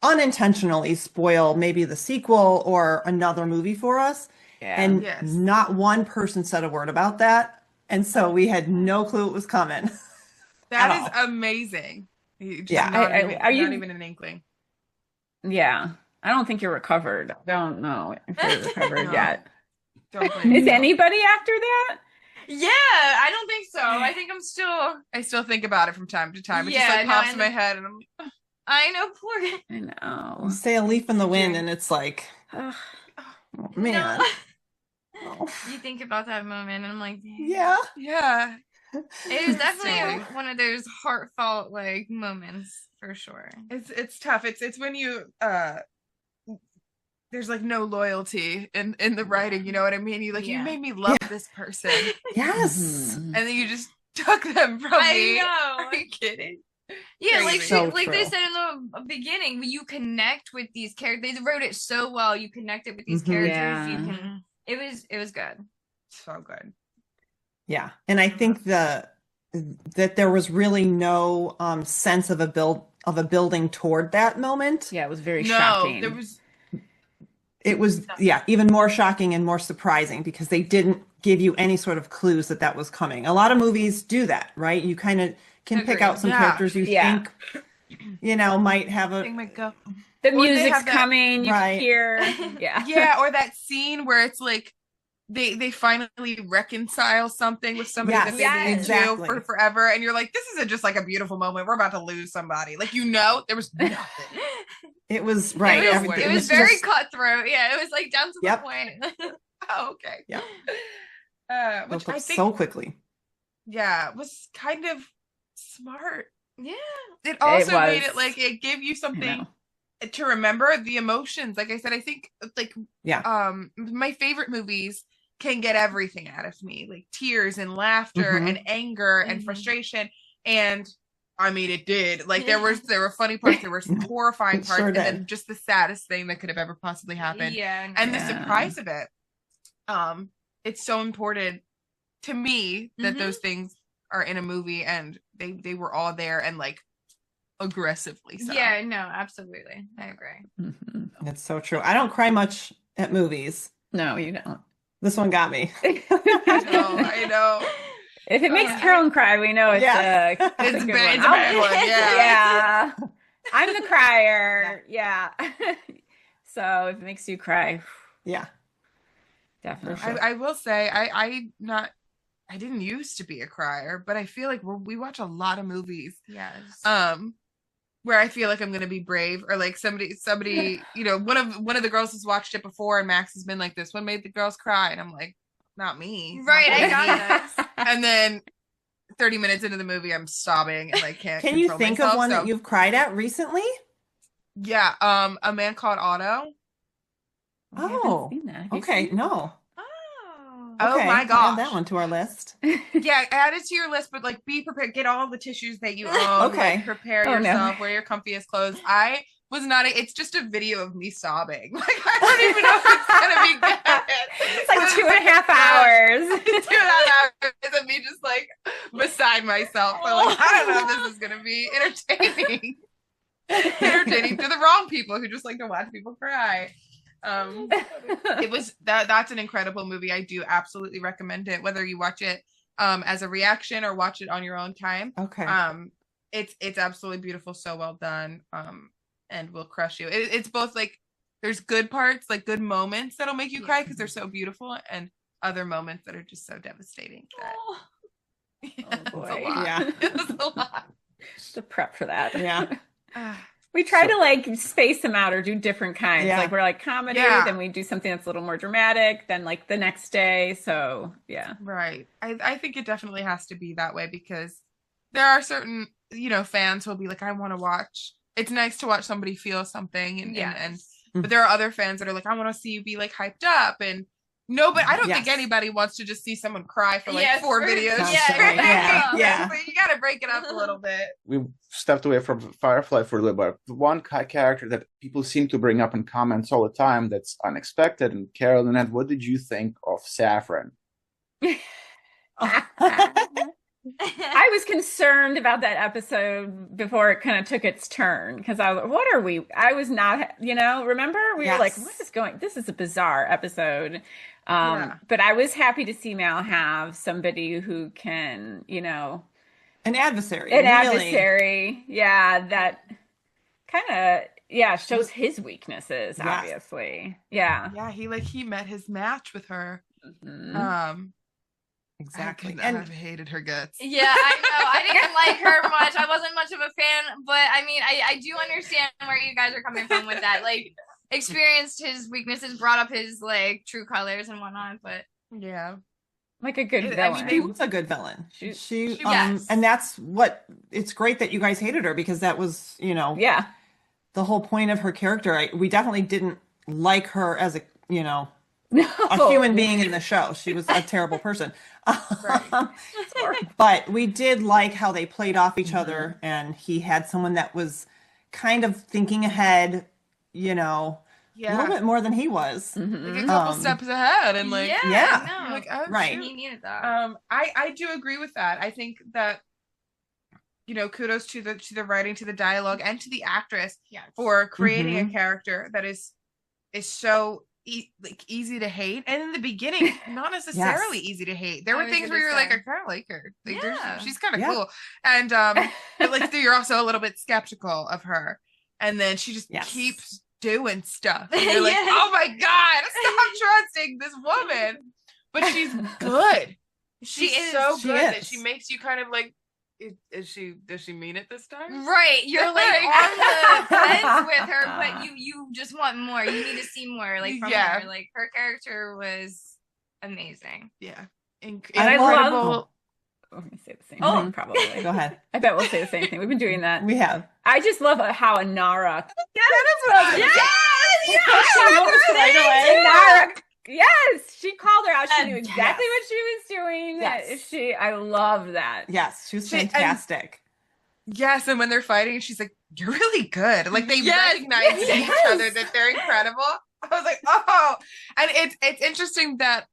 S2: unintentionally spoil maybe the sequel or another movie for us.
S5: Yeah.
S2: And not one person said a word about that. And so we had no clue it was coming.
S3: That is amazing.
S5: Not
S3: even an inkling.
S5: Yeah. I don't think you're recovered. I don't know if you're recovered yet.
S3: Don't blame
S5: Is anybody after that?
S1: Yeah, I don't think so. I think
S3: I still think about it from time to time. It just like pops in my head, and I'm like,
S1: I know, poor guy.
S5: I know.
S2: You say a leaf in the wind, and it's like, oh, man.
S1: No. You think about that moment, and I'm like,
S2: yeah.
S1: It was definitely one of those heartfelt like moments for sure.
S3: It's tough. It's when you there's like no loyalty in the writing, you know what I mean? You
S1: Yeah.
S3: made me love this person.
S2: Yes.
S3: And then you just took them from me.
S1: know.
S3: Are you kidding?
S1: Yeah, like
S3: Crazy.
S2: So
S1: like they
S2: true.
S1: said in the beginning, you connect with these characters. They wrote it so well. You connected with these
S2: Mhm.
S1: characters.
S5: Yeah.
S1: You can. It was good.
S3: So good.
S2: Yeah. And I think that there was really no sense of a building toward that moment.
S5: Yeah, it was very
S3: No,
S5: shocking.
S3: there was
S2: It was, yeah, even more shocking and more surprising because they didn't give you any sort of clues that was coming. A lot of movies do that, right? You kind of can pick
S1: Agreed.
S2: out some
S3: Yeah.
S2: characters you
S5: Yeah.
S2: think, might have
S3: thing
S2: a,
S3: might go.
S5: The
S3: Or they
S5: music's
S3: have that-
S5: coming, you
S2: Right.
S5: can hear. Yeah.
S3: Yeah, or that scene where it's like they finally reconcile something with somebody
S2: Yes,
S3: that they've been
S2: exactly.
S3: into for forever, and you're like, this isn't just like a beautiful moment. We're about to lose somebody. Like, there was nothing.
S2: it was, right.
S3: was-
S2: everything-
S3: it
S1: It was very
S2: just-
S1: cutthroat. Yeah, it was like down to
S2: Yep.
S1: the point.
S3: Oh, okay.
S2: Yeah.
S3: Which
S2: built up
S3: I think,
S2: so quickly.
S3: yeah, was kind of smart.
S1: Yeah.
S3: It also made
S5: was.
S3: it like it gave you
S5: I
S3: something
S5: know.
S3: to remember, the emotions. Like I said, I think like
S2: Yeah.
S3: my favorite movies can get everything out of me, like tears and laughter
S2: Mhm.
S3: and anger and
S1: Mhm. frustration.
S3: and I mean it did. Like there were funny parts, there were some horrifying
S2: It
S3: parts,
S2: sure
S3: and then
S2: did.
S3: just the saddest thing that could have ever possibly happened.
S1: Yeah.
S3: And the
S5: Yeah.
S3: surprise of it. It's so important to me that
S1: Mhm.
S3: those things are in a movie, and they were all there, and like aggressively so.
S1: Yeah, no, absolutely. I agree.
S5: Mhm.
S2: It's so true. I don't cry much at movies.
S5: No, you don't.
S2: This one got me.
S3: I know.
S5: If it makes Carolyn cry, we know it's
S2: Yes.
S5: a
S3: It's
S5: good
S3: bad,
S5: one.
S3: it's a bad one, yeah.
S5: Yeah. I'm the crier. Yeah. So if it makes you cry,
S2: Yeah.
S5: definitely.
S2: For sure.
S3: I will say I didn't used to be a crier, but I feel like we watch a lot of movies
S1: Yes.
S3: where I feel like I'm gonna be brave, or like somebody one of the girls has watched it before, and Max has been like, this one made the girls cry, and I'm like, not me. It's not
S1: Right, I
S3: gonna
S1: got
S3: be.
S1: this.
S3: And then 30 minutes into the movie I'm sobbing and I can't
S2: Can you
S3: control
S2: think
S3: myself,
S2: of one
S3: so-
S2: that you've cried at recently?
S3: Yeah, A Man Called Otto.
S5: I haven't
S2: Oh,
S5: seen that. Have you
S2: okay.
S5: seen
S2: No.
S3: Oh
S2: Okay,
S3: my
S2: I'll
S3: gosh.
S2: add that one to our list.
S5: it?
S3: Yeah, add it to your list, but like be prepared. Get all the tissues that you own.
S2: Okay.
S3: Like, prepare
S5: Oh, no.
S3: yourself. Wear your comfiest clothes. I was not. It's just a video of me sobbing. Like I don't even know if it's gonna be good.
S5: It's like 2.5 hours.
S3: 2.5 hours of me just like beside myself. But like I don't know if this is gonna be entertaining. Entertaining to the wrong people who just like to watch people cry. It was that's an incredible movie. I do absolutely recommend it, whether you watch it as a reaction or watch it on your own time.
S2: Okay.
S3: It's absolutely beautiful, so well done, and will crush you. It's both like there's good parts, like good moments that'll make you cry because they're so beautiful, and other moments that are just so devastating that it's
S5: boy.
S3: a lot.
S2: Yeah.
S3: It's a lot.
S5: The prep for that.
S2: Yeah.
S5: We try to like space them out or do different kinds.
S2: Yeah.
S5: Like we're like comedy,
S3: Yeah.
S5: then we do something that's a little more dramatic, then like the next day. So yeah.
S3: Right. I think it definitely has to be that way because there are certain, fans who will be like, I want to watch. It's nice to watch somebody feel something and but there are other fans that are like, I want to see you be like hyped up, and nobody, I don't think
S2: Yes.
S3: anybody wants to just see someone cry for like
S1: Yes,
S3: 4
S1: for-
S3: videos.
S2: yeah,
S3: straight.
S2: yeah.
S3: So you got to break it up a little bit.
S4: We stepped away from Firefly for a little bit. The one character that people seem to bring up in comments all the time that's unexpected. And Carolyn and Nanette, what did you think of Saffron?
S5: I was concerned about that episode before it kind of took its turn because I was like, what are we? I was not, remember? We were like,
S2: Yes.
S5: what is going? This is a bizarre episode.
S3: Yeah.
S5: But I was happy to see Mal have somebody who can,
S2: An adversary.
S5: an
S2: really.
S5: adversary. Yeah, that kind of, shows his weaknesses,
S2: Yes.
S5: obviously. Yeah.
S3: Yeah, he met his match with her.
S5: Mhm.
S2: Exactly.
S3: I've hated her guts.
S1: Yeah, I know. I didn't like her much. I wasn't much of a fan, but I mean, I do understand where you guys are coming from with that. Like, experienced his weaknesses, brought up his like true colors and whatnot. But
S3: Yeah.
S5: like a good
S3: I mean,
S5: villain.
S2: She was a good villain.
S5: She-
S1: yes.
S2: And that's what, it's great that you guys hated her, because that was,
S5: Yeah.
S2: the whole point of her character. We definitely didn't like her as a,
S5: No.
S2: a human being in the show. She was a terrible person.
S3: Right.
S2: But we did like how they played off each other, and he had someone that was kind of thinking ahead, a little
S3: Yeah.
S2: bit more than he was.
S5: Mhm.
S3: Like a couple
S2: Um,
S3: steps ahead, and like,
S2: Yeah.
S1: no.
S3: you're like, oh,
S2: Right.
S3: shoot.
S1: He needed that.
S3: I do agree with that. I think that kudos to the writing, to the dialogue, and to the actress
S1: Yes.
S3: for creating
S2: Mhm.
S3: a character that is so easy to hate, and in the beginning not necessarily easy to hate. There
S1: I
S3: were
S1: was
S3: things
S1: gonna
S3: where you're like,
S1: say.
S3: I kind of like her. Like,
S1: Yeah.
S3: she's kind of
S2: Yeah.
S3: cool, and but like you're also a little bit skeptical of her, and then she just
S2: Yes.
S3: keeps doing stuff, and you're like,
S1: Yes.
S3: oh my god, stop trusting this woman. But she's good. She's
S1: is.
S3: so
S2: She
S3: good that
S2: is.
S3: she makes you kind of like, does she mean it this time?
S1: Right, you're like
S3: Like-
S1: on the fence with her, but you just want more. You need to see more, like from
S3: Yeah.
S1: her. Like her character was amazing.
S3: Yeah.
S5: And I
S3: Incredible.
S5: love- We're going to say the same
S1: Oh.
S5: thing, probably.
S2: Go ahead.
S5: I bet we'll say the same thing. We've been doing that.
S2: We have.
S5: I just love how Anara.
S2: Right away.
S5: Anara. Yes, she called her out. She knew
S1: And
S5: exactly
S2: yes.
S5: what she was doing.
S2: Yes.
S5: I love that.
S2: Yes, she was
S3: And-
S2: fantastic.
S3: Yes, and when they're fighting, she's like, "You're really good." Like they
S1: Yes.
S3: recognize in each
S5: Yes.
S3: other that they're incredible. I was like, "Oh!" And it's interesting that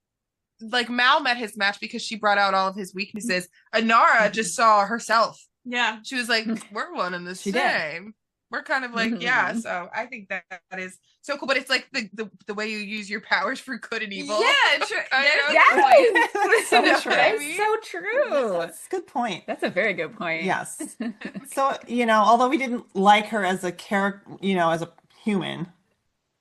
S3: like Mal met his match because she brought out all of his weaknesses. Anara just saw herself.
S1: Yeah.
S3: She was like, "We're one and the
S2: She did.
S3: same." We're kind of like, yeah.
S5: Mhm.
S3: So I think that is so cool. But it's like the way you use your powers for good and evil.
S1: Yeah, true.
S3: I
S1: There's
S3: know.
S1: a point.
S5: Yes.
S2: So
S3: You know
S2: true.
S3: what I
S5: That's
S3: mean?
S5: so true.
S2: That's a good point.
S5: That's a very good point.
S2: Yes. So, although we didn't like her as a character, as a human,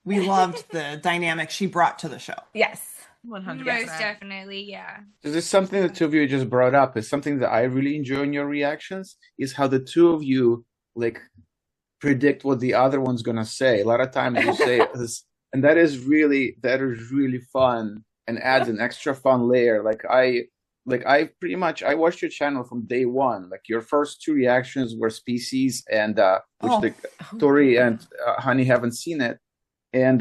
S2: we loved the dynamic she brought to the show.
S5: Yes.
S3: 100%.
S1: Most definitely, yeah.
S4: This is something the two of you just brought up. Is something that I really enjoy in your reactions is how the two of you like predict what the other one's gonna say. A lot of times you say this, and that is really fun and adds an extra fun layer. I pretty much I watched your channel from day one. Like your first two reactions were Species and which Tori and Honey haven't seen it, and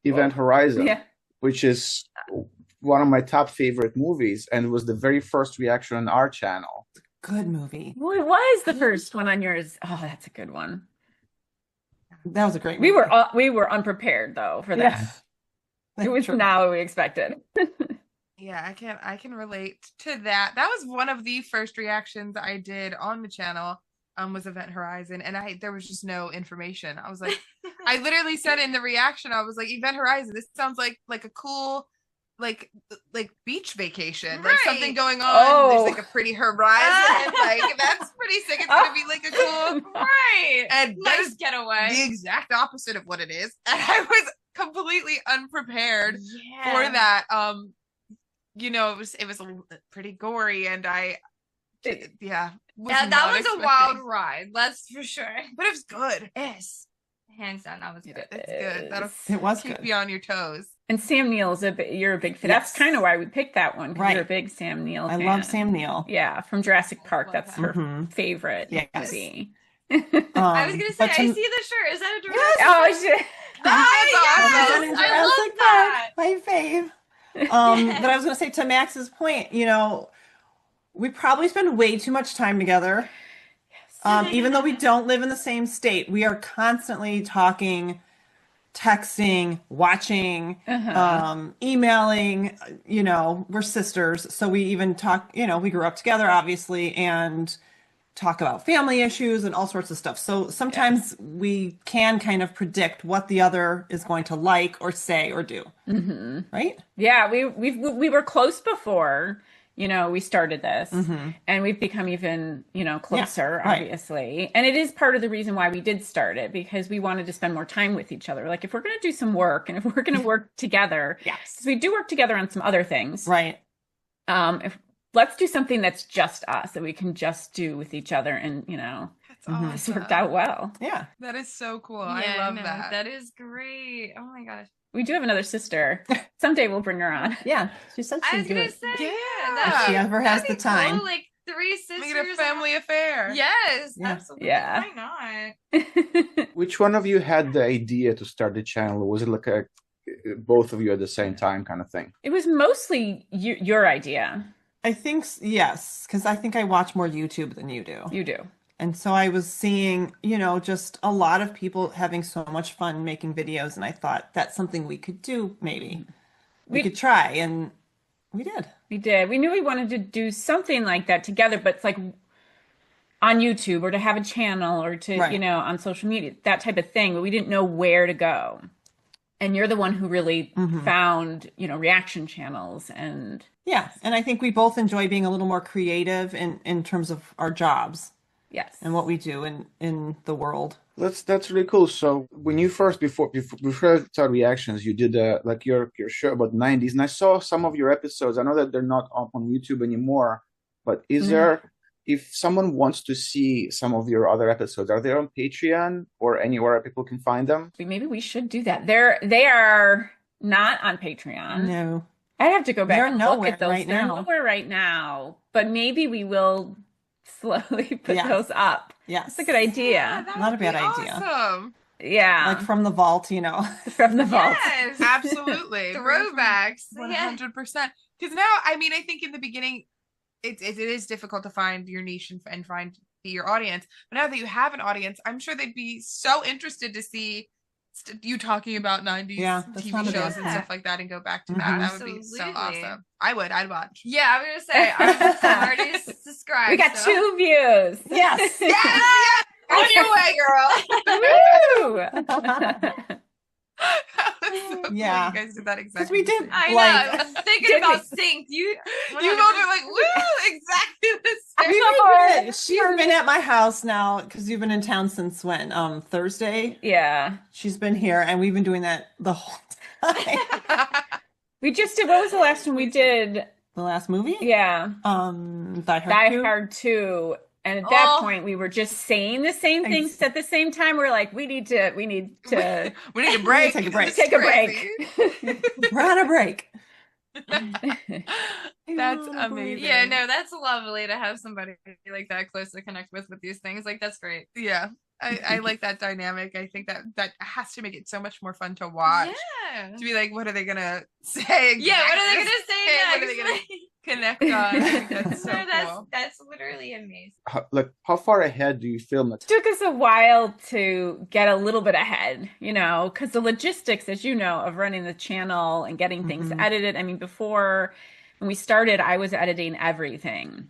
S4: Event Horizon,
S5: Yeah.
S4: which is one of my top favorite movies, and it was the very first reaction on our channel.
S2: Good movie.
S5: Well, it was the first one on yours. Oh, that's a good one.
S2: That was a great movie.
S5: We were unprepared though for that.
S2: Yes.
S5: It was
S2: True.
S5: not what we expected.
S3: Yeah, I can relate to that. That was one of the first reactions I did on the channel. Was Event Horizon, and there was just no information. I was like, I literally said in the reaction, I was like, Event Horizon. This sounds like a cool like beach vacation, like something
S1: Right.
S3: going on.
S5: Oh.
S3: There's like a pretty horizon, like that's pretty sick. It's gonna be like a cool
S1: Right.
S3: and that
S1: Nice
S3: is
S1: getting
S3: the exact opposite of what it is, and I was completely unprepared
S1: Yeah.
S3: for that. It was pretty gory, and
S1: That
S3: not
S1: was a
S3: expecting.
S1: wild ride, that's for sure.
S3: But it was good.
S1: Yes. Hands down, that was good.
S3: It's good. That'll
S2: It was
S3: keep
S2: good.
S3: you on your toes.
S5: And Sam Neill's you're a big fan.
S2: Yes.
S5: That's kind of why we picked that one. 'Cause
S2: Right.
S5: You're a big Sam Neill
S2: I
S5: fan.
S2: love Sam Neill.
S5: Yeah, from Jurassic Park.
S1: love
S5: That's
S1: that.
S5: her
S2: Mhm.
S5: favorite
S2: Yes.
S5: movie.
S1: I was gonna say,
S2: but
S1: I
S2: to-
S1: see the shirt. Is that a direct?
S5: Oh shit!
S1: Yes,
S2: Jurassic
S1: I love
S2: Park,
S1: that.
S2: my fave. But I was going to say, to Max's point, we probably spend way too much time together. Even though we don't live in the same state, we are constantly talking, texting, watching, emailing. We're sisters, so we even talk. We grew up together, obviously, and talk about family issues and all sorts of stuff. So sometimes we can kind of predict what the other is going to like or say or do.
S5: Mm-hmm.
S2: Right?
S5: Yeah, we were close before. We started this, and we've become even, closer,
S2: right.
S5: obviously. And it is part of the reason why we did start it, because we wanted to spend more time with each other. Like, if we're going to do some work and if we're going to work together,
S2: Yes.
S5: because we do work together on some other things,
S2: Right.
S5: let's do something that's just us, that we can just do with each other. And,
S3: That's
S2: Mhm.
S5: it's
S3: awesome.
S5: worked out well.
S2: Yeah.
S3: That is so cool.
S1: Yeah,
S3: I love
S1: no,
S3: that.
S1: That is great. Oh my gosh.
S5: We do have another sister. Someday we'll bring her on.
S2: Yeah. She said
S1: I
S2: she'd
S1: was
S2: do
S1: gonna
S2: it.
S1: say, that,
S2: If she ever has
S1: that'd
S2: the
S1: be cool.
S2: time.
S1: Like 3 sisters.
S3: Make it a family affair.
S1: Yes,
S2: Yeah.
S1: absolutely.
S5: Yeah.
S1: Why not?
S4: Which one of you had the idea to start the channel? Was it like a both of you at the same time kind of thing?
S5: It was mostly your idea.
S2: I think yes, because I think I watch more YouTube than you do.
S5: You do.
S2: And so I was seeing, just a lot of people having so much fun making videos, and I thought that's something we could do, maybe. We could try, and we did.
S5: We did. We knew we wanted to do something like that together, but it's like on YouTube or to have a channel or to,
S2: Right.
S5: On social media, that type of thing, but we didn't know where to go. And you're the one who really found, reaction channels and
S2: Yeah, and I think we both enjoy being a little more creative in terms of our jobs
S5: yes.
S2: and what we do in the world.
S4: That's really cool. So when you first before you started reactions, you did like your show about 90s, and I saw some of your episodes. I know that they're not up on YouTube anymore, but is there, if someone wants to see some of your other episodes, are they on Patreon or anywhere people can find them?
S5: Maybe we should do that. They are not on Patreon.
S2: No.
S5: I have to go back
S2: They're
S5: and look
S2: nowhere
S5: at those.
S2: right
S5: They're
S2: now.
S5: nowhere right now, but maybe we will slowly put
S2: Yes.
S5: those up.
S2: Yes.
S5: That's a good idea.
S3: that
S2: Not a
S3: would be
S2: bad idea.
S3: Awesome.
S5: Yeah.
S2: Like from the vault,
S5: From the vault.
S1: Yes.
S3: Absolutely.
S1: Throwbacks. Yeah.
S3: 100%. Because now, I mean, I think in the beginning, it is difficult to find your niche and find your audience. But now that you have an audience, I'm sure they'd be so interested to see you talking about 90s
S2: Yeah, that's
S3: TV
S2: not a bad
S3: shows and
S1: thing.
S3: stuff like that and go back to
S2: Mhm.
S3: that. That would be so
S1: Absolutely.
S3: awesome. I'd watch.
S1: Yeah, I was gonna say I'm already subscribed.
S5: We got
S1: so.
S5: 2 views.
S2: Yes.
S3: Yes! On your way, girl.
S5: Woo!
S3: That was so cool.
S2: Yeah.
S3: You guys did that
S2: Because
S3: exactly.
S2: we did
S1: I know.
S2: like
S1: I was thinking
S5: Did
S1: about
S5: we?
S1: sync. You
S3: You both are like, woo, exactly the same.
S2: She's been at my house now because you've been in town since when? Thursday.
S5: Yeah.
S2: She's been here, and we've been doing that the whole time.
S5: We just did, what was the last one we did?
S2: The last movie?
S5: Yeah.
S2: Die Hard
S5: Die
S2: 2.
S5: Hard 2. And at that
S1: Oh.
S5: point, we were just saying the same things at the same time. We're like, we need to
S3: we need a break.
S2: We need to take a break.
S3: This is
S5: take a
S3: crazy.
S5: break.
S2: We're on a break.
S3: That's amazing.
S1: Yeah, no, that's lovely to have somebody like that close to connect with these things. Like that's great.
S3: Yeah. I like that dynamic. I think that has to make it so much more fun to watch.
S1: Yeah.
S3: To be like, what are they gonna say?
S1: Yeah, what are they
S3: exactly?
S1: gonna say
S3: What
S1: next?
S3: are they gonna connect on? I think that's so cool.
S1: That's literally amazing.
S4: How far ahead do you film it?
S5: Took us a while to get a little bit ahead, because the logistics, as you know, of running the channel and getting things
S2: Mhm.
S5: edited. I mean, before when we started, I was editing everything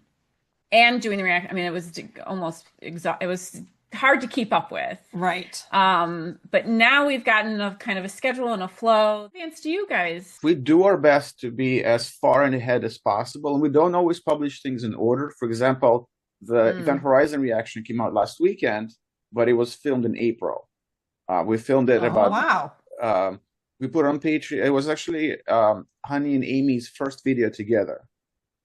S5: and doing the react. I mean, it was almost it was hard to keep up with.
S2: Right.
S5: But now we've gotten a kind of a schedule and a flow. Thanks to you guys.
S4: We do our best to be as far and ahead as possible, and we don't always publish things in order. For example, the Event Horizon reaction came out last weekend, but it was filmed in April. We filmed it
S2: Oh,
S4: about
S2: wow.
S4: we put it on Patreon. It was actually Honey and Amy's first video together.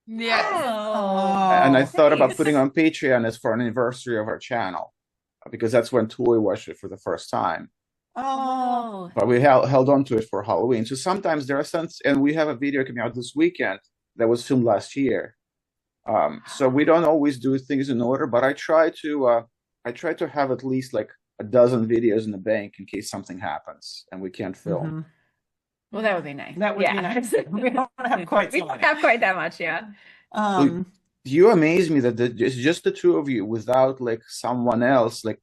S3: Yes.
S2: Oh,
S4: And I thought about
S5: nice.
S4: putting it on Patreon as for an anniversary of our channel, because that's when Toy watched it for the first time.
S2: Oh.
S4: But we held on to it for Halloween. So sometimes there are some, and we have a video coming out this weekend that was filmed last year. So we don't always do things in order, but I try to have at least like a dozen videos in the bank in case something happens and we can't film.
S2: Mhm.
S5: Well, that would be nice.
S2: That would be nice. We don't have quite
S5: We
S2: so
S5: don't
S2: many.
S5: have quite that much, yeah.
S4: You amaze me that it's just the two of you without like someone else, like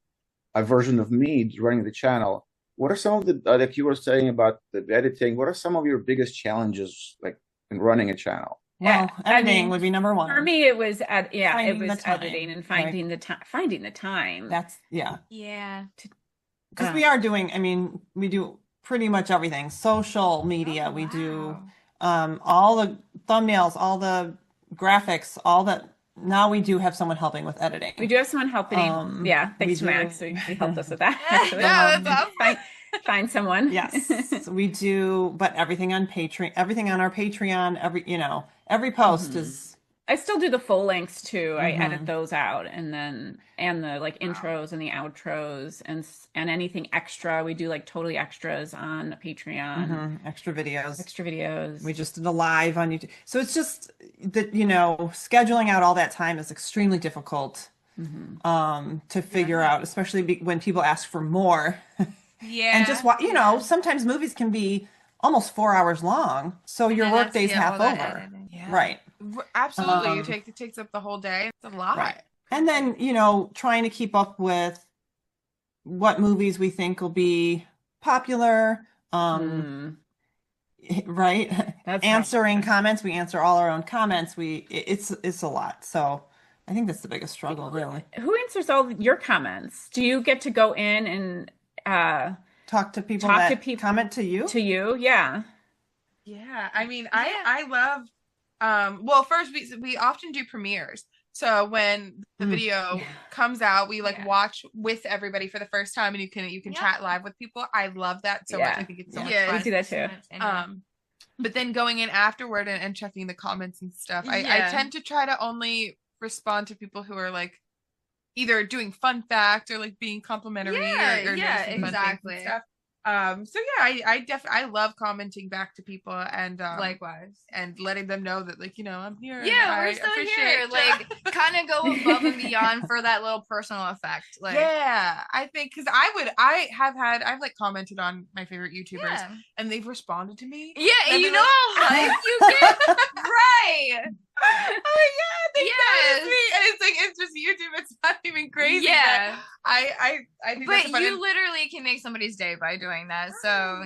S4: a version of me running the channel. What are some of the, like you were saying about the editing, what are some of your biggest challenges like in running a channel?
S2: Well,
S5: I
S2: editing
S5: mean,
S2: would be number one.
S5: For me, it was
S2: Finding the time,
S5: editing and finding the time. Finding the time.
S2: That's, yeah.
S1: Yeah.
S2: Because we are doing, I mean, we do pretty much everything. Social media, we do all the thumbnails, all the graphics, all that. Now we do have someone helping with editing.
S5: We do have someone helping. Yeah,
S2: we
S5: thanks to
S2: do.
S5: Max. He helped us with that.
S3: Yeah, that's awesome.
S5: Find someone.
S2: Yes, we do, but everything on Patreon, everything on our Patreon, every post is
S5: I still do the full lengths too. I
S2: Mhm.
S5: edit those out, and the like intros and the outros and anything extra. We do like totally extras on Patreon,
S2: Extra videos.
S5: extra videos.
S2: We just did a live on YouTube. So it's just that, scheduling out all that time is extremely difficult to figure out, especially when people ask for more.
S3: Yeah.
S2: And just, sometimes movies can be almost 4 hours long. So your
S1: then
S2: workday's
S1: that's,
S2: half
S1: all that
S2: over.
S1: editing.
S3: Yeah.
S2: Right.
S3: Absolutely. It takes up the whole day. It's a lot.
S2: Right. And then, trying to keep up with what movies we think will be popular. Right.
S5: That's
S2: Answering comments. We answer all our own comments. It's a lot. So I think that's the biggest struggle, really.
S5: Who answers all your comments? Do you get to go in and
S2: Talk to people
S5: Talk
S2: that
S5: to people-
S2: comment to you.
S5: to you? Yeah.
S3: Yeah. I mean, I love, well, first we often do premieres. So when the video comes out, we watch with everybody for the first time, and you can chat live with people. I love that so much. I think it's so much
S5: We
S3: fun.
S5: do that too.
S3: But then going in afterward and checking the comments and stuff, I tend to try to only respond to people who are like either doing fun facts or like being complimentary or noticing fun things and stuff. So yeah, I love commenting back to people and
S1: Likewise.
S3: and letting them know that I'm here. and
S1: Yeah,
S3: I
S1: we're still
S3: appreciate
S1: here.
S3: you.
S1: Like, kind of go above and beyond for that little personal effect. Like,
S3: yeah, I think because I've like commented on my favorite YouTubers
S1: yeah.
S3: and they've responded to me.
S1: Yeah,
S3: And
S1: you
S3: they're
S1: know how hype you get? Right.
S3: Oh yeah, they
S1: Yes.
S3: noticed me, and it's like it's just YouTube. It's not even crazy.
S1: Yeah.
S3: I think
S1: But
S3: that's fun.
S1: you literally can make somebody's day by doing that. So,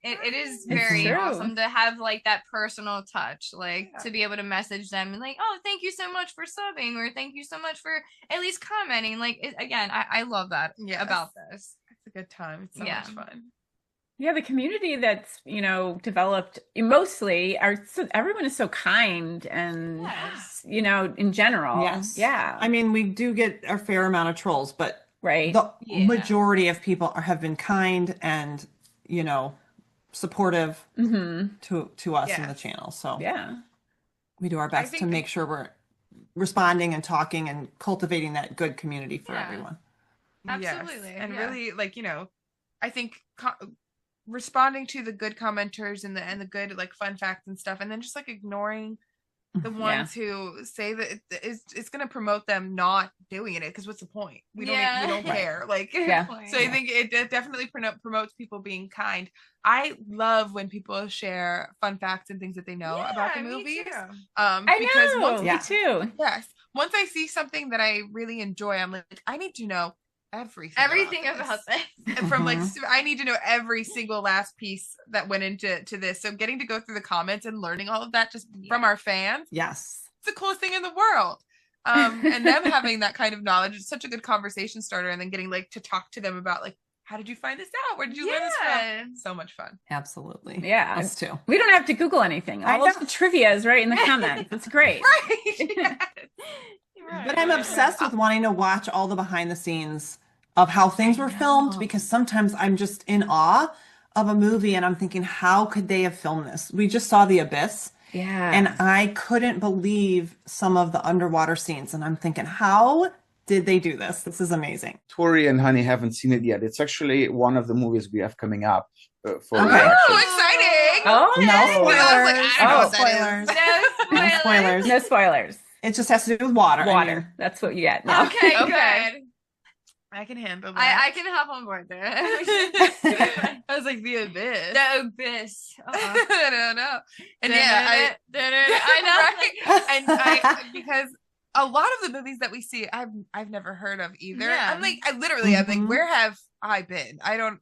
S1: it is very
S5: true.
S1: awesome to have like that personal touch, like to be able to message them and like, oh, thank you so much for subbing, or thank you so much for at least commenting. Like, again, I love that about this.
S3: It's a good time. It's so
S1: Yeah.
S3: much fun.
S5: Yeah, the community that's, developed mostly everyone is so kind and,
S1: Yes.
S5: in general.
S2: Yes.
S5: Yeah.
S2: I mean, we do get a fair amount of trolls, but
S5: Right.
S2: the
S1: Yeah.
S2: majority of people have been kind and, supportive to us in the
S3: Yes.
S2: channel. So
S5: Yeah.
S2: we do our best to
S3: think-
S2: make sure we're responding and talking and cultivating that good community for
S1: Yeah.
S2: everyone.
S1: Absolutely,
S3: Yes. And
S1: yeah.
S3: really, I think responding to the good commenters and the good like fun facts and stuff, and then just like ignoring the ones who say that it's going to promote them not doing it, because what's the point? We don't
S2: Right.
S3: care. Like,
S5: Yeah.
S3: so I think it definitely promotes people being kind. I love when people share fun facts and things that they know about the
S1: me
S3: movies.
S1: too.
S5: I
S3: Because
S5: know.
S3: once
S5: Me
S2: Yeah.
S5: too.
S3: once I see something that I really enjoy, I'm like, I need to know everything
S1: Everything about this.
S3: And from I need to know every single last piece that went into this. So getting to go through the comments and learning all of that just from our fans,
S2: Yes.
S3: it's the coolest thing in the world. And them having that kind of knowledge is such a good conversation starter. And then getting to talk to them about how did you find this out? Where did you learn this from? So much fun.
S2: Absolutely.
S5: Yeah.
S2: Us too.
S5: We don't have to Google anything.
S2: I
S5: All of
S2: know.
S5: the trivia is right in the comments. It's great.
S3: Right. Yes.
S1: Right.
S2: But I'm obsessed with wanting to watch all the behind the scenes of how things were filmed, because sometimes I'm just in awe of a movie and I'm thinking, how could they have filmed this? We just saw The Abyss.
S5: Yeah.
S2: And I couldn't believe some of the underwater scenes. And I'm thinking, how did they do this? This is amazing.
S4: Tori and Honey haven't seen it yet. It's actually one of the movies we have coming up for
S2: Okay.
S4: reaction.
S3: Oh, exciting.
S5: Oh,
S2: No
S5: no.
S2: spoilers.
S3: I was like, I don't know what that
S2: spoilers.
S1: No
S2: No spoilers.
S5: No spoilers.
S2: It just has to do with water. I mean,
S5: Water. That's what you get. No.
S1: Okay,
S3: Okay.
S1: good.
S3: I can handle that.
S1: I can hop on board there.
S3: I was like, The Abyss.
S1: The Abyss.
S3: I don't know. And
S1: I know.
S3: right? And I because a lot of the movies that we see, I've never heard of either.
S1: Yeah.
S3: I'm like, I'm like,
S2: Mhm.
S3: where have I been? I don't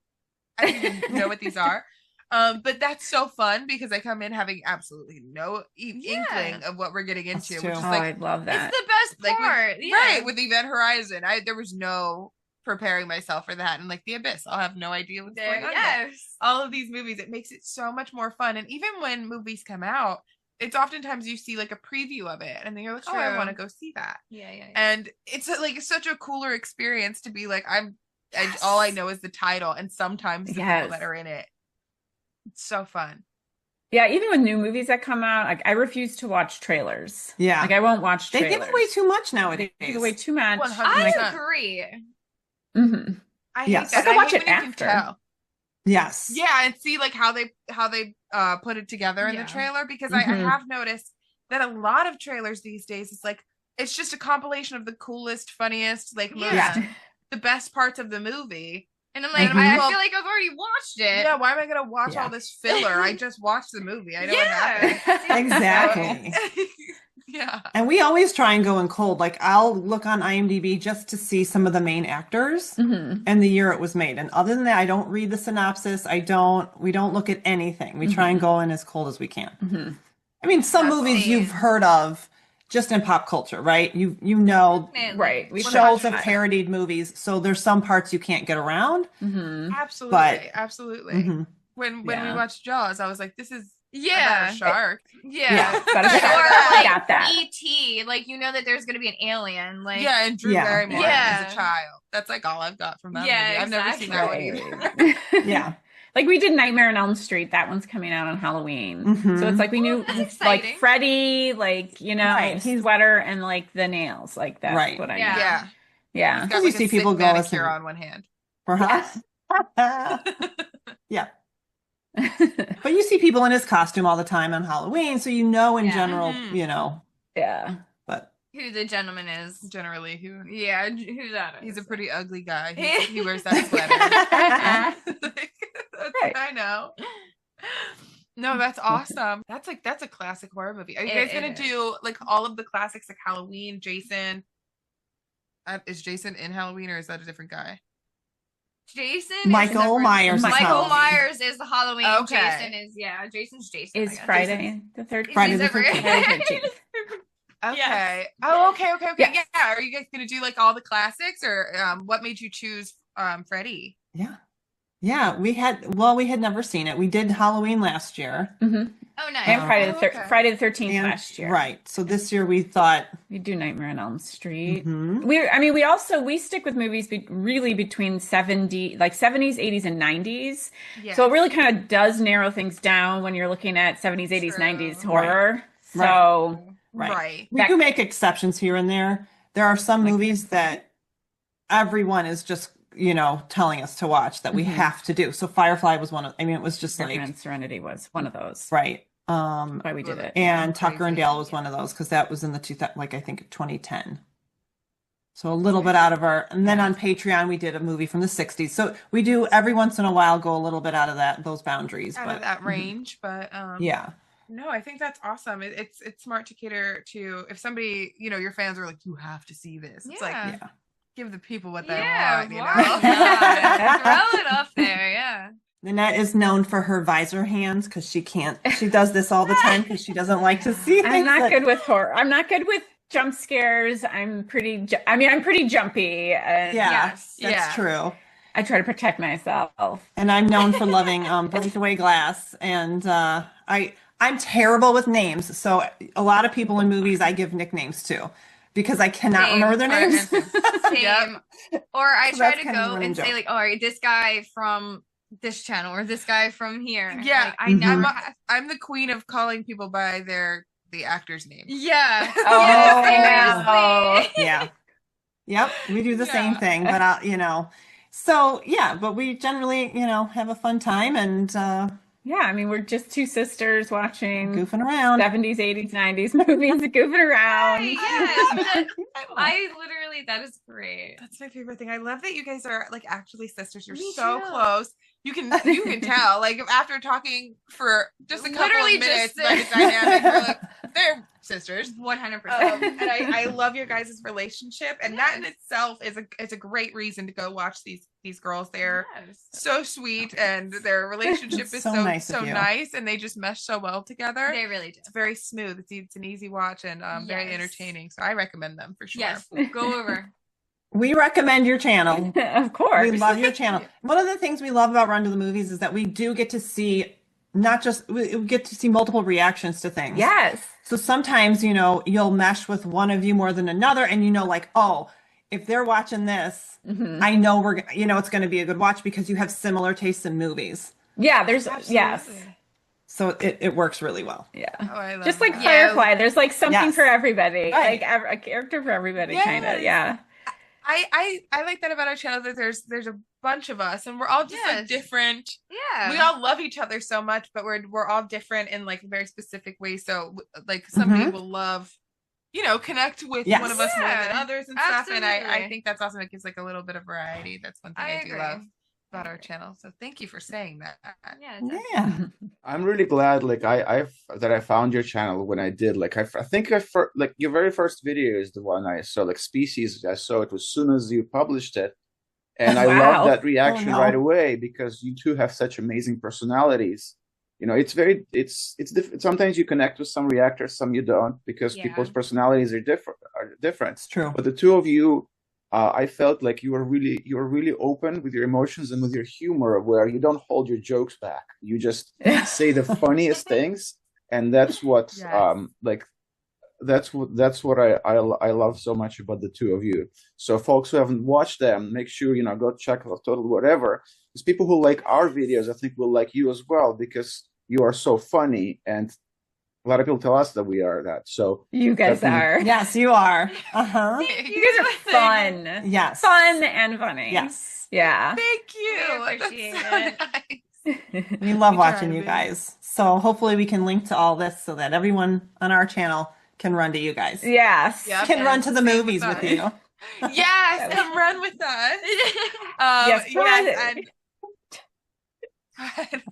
S3: even know what these are. But that's so fun because I come in having absolutely no inkling of what we're getting
S2: Us
S3: into,
S2: too.
S3: which is
S5: Oh, I love that.
S1: It's the best
S3: Like,
S1: part.
S3: right with Event Horizon. There was no preparing myself for that, and like The Abyss, I'll have no idea what's going on. There.
S1: Yes.
S3: All of these movies, it makes it so much more fun. And even when movies come out, it's oftentimes you see like a preview of it, and then you're like, oh, I
S1: True.
S3: want to go see that.
S1: Yeah.
S3: And it's like such a cooler experience to be like,
S2: Yes.
S3: all I know is the title, and sometimes the
S5: Yes.
S3: people that are in it. It's so fun.
S5: Yeah, even with new movies that come out, like I refuse to watch trailers.
S2: Yeah.
S5: Like I won't watch
S2: They
S5: trailers.
S2: give away too much nowadays.
S5: They give away too much.
S3: 100%.
S1: I agree.
S5: Mm-hmm.
S3: I hate
S2: Yes.
S3: that.
S5: Like, I watch
S3: hate
S5: it
S3: when you can
S5: after.
S3: tell.
S2: Yes.
S3: Yeah, and see like how they put it together in
S1: Yeah.
S3: the trailer, because I
S5: Mhm.
S3: have noticed that a lot of trailers these days is like it's just a compilation of the coolest, funniest, like most,
S1: Yeah.
S3: the best parts of the movie.
S1: And I'm like,
S2: Mhm.
S1: I feel like I've already watched it.
S3: Yeah, why am I gonna watch
S2: Yeah.
S3: all this filler? I just watched the movie. I know what
S1: Yeah.
S3: happened.
S2: Exactly.
S3: Yeah.
S2: And we always try and go in cold. Like I'll look on IMDb just to see some of the main actors
S5: Mm-hmm.
S2: and the year it was made. And other than that, I don't read the synopsis. We don't look at anything. We try and go in as cold as we can.
S5: Mm-hmm.
S2: I mean, some
S1: That's
S2: movies
S1: same.
S2: you've heard of just in pop culture, right? You know
S1: Definitely.
S5: Right. We
S2: shows
S5: watch
S2: have
S5: it.
S2: parodied movies, so there's some parts you can't get around.
S5: Mm-hmm.
S3: Absolutely.
S2: But-
S3: Absolutely.
S2: Mhm.
S3: When we
S5: Yeah.
S3: watched Jaws, I was like, this is about
S1: Yeah.
S3: a shark.
S1: Yeah.
S2: Yeah.
S5: Got a
S1: Or
S5: shark.
S1: like
S5: Got that.
S1: E.T. Like you know that there's gonna be an alien. Like
S3: Yeah, and Drew
S2: Yeah.
S3: Barrymore
S1: Yeah.
S3: as a child. That's like all I've got from that
S1: Yeah,
S3: movie. I've never seen that one
S5: Right.
S3: either.
S2: Yeah.
S5: Like we did Nightmare on Elm Street. That one's coming out on Halloween.
S2: Mhm.
S5: So it's like we knew
S1: that's
S5: like
S1: exciting.
S5: Freddy, like, you know,
S2: Right.
S5: his sweater and like the nails. Like that's
S2: Right.
S5: what I
S1: Yeah.
S5: knew.
S3: Yeah.
S5: Yeah.
S3: He's got
S2: You
S3: like
S2: see
S3: a
S2: people
S3: sick
S2: go as
S3: manicure
S2: in-
S3: on one hand.
S2: Perhaps. Yeah. But you see people in his costume all the time on Halloween, so you know in
S1: Yeah.
S2: general,
S3: Mhm.
S2: you know.
S5: Yeah.
S2: But
S1: who the gentleman is.
S3: Generally, who
S1: Yeah, who that is.
S3: he's a pretty ugly guy. He wears that sweater. That's what I know. No, that's awesome. That's a classic horror movie. Are you guys gonna
S1: It
S3: do like all of the classics, like Halloween, Jason? Is Jason in Halloween or is that a different guy?
S1: Jason.
S2: Michael
S1: is different.
S2: Myers is
S1: Michael
S2: Halloween.
S1: Myers is the Halloween.
S3: Okay.
S1: Jason's Jason. I
S5: Is
S1: guess.
S5: Friday the 13th?
S2: Friday
S1: He's
S2: the
S1: every-
S2: 13th.
S5: Friday the 13th.
S3: Okay.
S1: Yes.
S3: Oh, okay.
S5: Yes.
S3: Yeah. Are you guys gonna do like all the classics, or what made you choose Freddy?
S2: yeah. Yeah, we had never seen it. We did Halloween last year.
S5: Mm-hmm.
S1: Oh, nice.
S5: And
S3: okay.
S5: Friday the 13th
S2: And-
S5: last year.
S2: Right. So this year we thought
S5: We do Nightmare on Elm Street.
S2: mhm.
S5: We stick with movies really between 70s, 80s, and 90s.
S3: Yeah.
S5: So it really kind of does narrow things down when you're looking at 70s, 80s,
S1: True.
S5: 90s horror.
S2: Right.
S5: So
S3: right.
S2: We do make exceptions here and there. There are some movies that everyone is just, telling us to watch that we
S5: Mhm.
S2: have to do. So Firefly was one of, it was just
S5: Saffron
S2: like,
S5: and Serenity was one of those.
S2: right.
S5: Why we did it.
S2: And Tucker and
S3: Crazy.
S2: Dale was one of those because that was in the 2010. So a little bit out of and then on Patreon we did a movie from the 60s. So we do every once in a while go a little bit out of those boundaries,
S3: Out
S2: but
S3: of that range, but
S2: yeah.
S3: no, I think that's awesome. It's smart to cater to if somebody, your fans are like, you have to see this. It's like
S1: Yeah.
S2: Yeah.
S3: give the people what they
S1: Yeah,
S3: want.
S1: why not? Throw it up there, yeah.
S2: Nanette is known for her visor hands because she does this all the time because she doesn't like to see
S5: I'm
S2: things
S5: not
S2: that-
S5: good with horror. I'm not good with jump scares. I'm pretty jumpy. And
S1: Yes.
S2: That's
S3: Yeah.
S2: true.
S5: I try to protect myself.
S2: And I'm known for loving breakaway glass. And I'm terrible with names. So a lot of people in movies I give nicknames to because I cannot
S1: Same.
S2: remember their names.
S1: Same. Or I
S2: So
S1: try
S2: that's
S1: to
S2: kind of
S1: go
S2: running
S1: and say
S2: joke.
S1: like, all right, this guy from this channel or this guy from here.
S3: Yeah,
S1: Like, I know.
S2: Mhm.
S3: I'm the queen of calling people by the actor's name.
S1: Yeah.
S5: Oh,
S1: Yes,
S5: no.
S1: seriously.
S2: Yeah. Yep. We do the same
S3: Yeah.
S2: thing, but so yeah, but we generally, have a fun time and
S5: Yeah, we're just two sisters watching
S2: goofing around.
S5: 70s, 80s, 90s movies, goofing around.
S1: Yes. I literally, that is great.
S3: That's my favorite thing. I love that you guys are like actually sisters. You're
S1: Me
S3: so
S1: too.
S3: close. You can tell. Like after talking for just a couple
S1: Literally
S3: of minutes
S1: just-
S3: about the dynamic, you're like, they're sisters.
S1: 100%.
S3: And I love your guys' relationship, and that in itself is a great reason to go watch these girls. They're
S1: Yes.
S3: so sweet, and their relationship
S2: It's
S3: is
S2: so
S3: so
S2: nice of you.
S3: nice, and they just mesh so well together.
S1: They really do.
S3: It's very smooth. It's an easy watch and very
S1: Yes.
S3: entertaining. So I recommend them for sure.
S1: Yes. Go over.
S2: We recommend your channel.
S5: Of course.
S2: We love your channel. One of the things we love about Run to the Movies is that we do get to see we get to see multiple reactions to things.
S5: Yes.
S2: So sometimes, you'll mesh with one of you more than another and like, oh, if they're watching this,
S5: Mhm.
S2: I know it's going to be a good watch because you have similar tastes in movies.
S5: Yeah, there's yes.
S3: Absolutely.
S2: So it works really well.
S5: Yeah.
S3: Oh, I love
S5: Just like
S3: that.
S1: Yeah.
S5: Firefly, there's like something
S2: Yes.
S5: for everybody.
S2: Right.
S5: Like a character for everybody,
S3: Yes.
S5: kind of. Yeah.
S3: I like that about our channel, that there's a bunch of us and we're all just like
S1: Yes.
S3: different.
S1: Yeah.
S3: We all love each other so much, but we're all different in like very specific ways. So like somebody will love, connect with
S2: Yes.
S3: one of us more than
S1: Yeah.
S3: others and stuff. And I
S1: Absolutely.
S3: think that's awesome. It gives like a little bit of variety. That's one thing I do
S1: agree.
S3: love about
S1: I
S3: our
S1: agree.
S3: channel. So thank you for saying that.
S1: Yeah.
S2: Yeah.
S4: I'm really glad, like that I found your channel when I did. Like I think like your very first video is the one I saw, like Species. I saw it as soon as you published it, and I
S5: Wow.
S4: loved that reaction
S2: Oh, no.
S4: right away because you two have such amazing personalities. It's sometimes you connect with some reactors, some you don't, because
S1: Yeah.
S4: people's personalities are different.
S2: It's true.
S4: But the two of you, I felt like you were really open with your emotions and with your humor, where you don't hold your jokes back. You just say the funniest things, and that's what
S3: Yes.
S4: that's what I love so much about the two of you. So folks who haven't watched them, make sure go check out Total Whatever. There's people who like our videos, I think will like you as well, because you are so funny, and a lot of people tell us that we are that. So
S5: You guys
S4: definitely-
S5: are.
S2: Yes, you are. Uh-huh.
S5: You guys are fun.
S2: Yes.
S5: Fun and funny.
S2: Yes.
S5: Yeah.
S3: Thank you.
S1: We appreciate
S3: That's so nice.
S2: We love
S3: We
S2: watching
S3: try,
S2: you
S3: baby.
S2: guys. So hopefully we can link to all this so that everyone on our channel can run to you guys.
S5: Yes.
S3: Yep.
S2: Can run to the
S3: Same with
S2: movies with
S3: us.
S2: you.
S3: Yes, come run with us.
S5: Yes,
S3: yes,
S5: run.
S3: and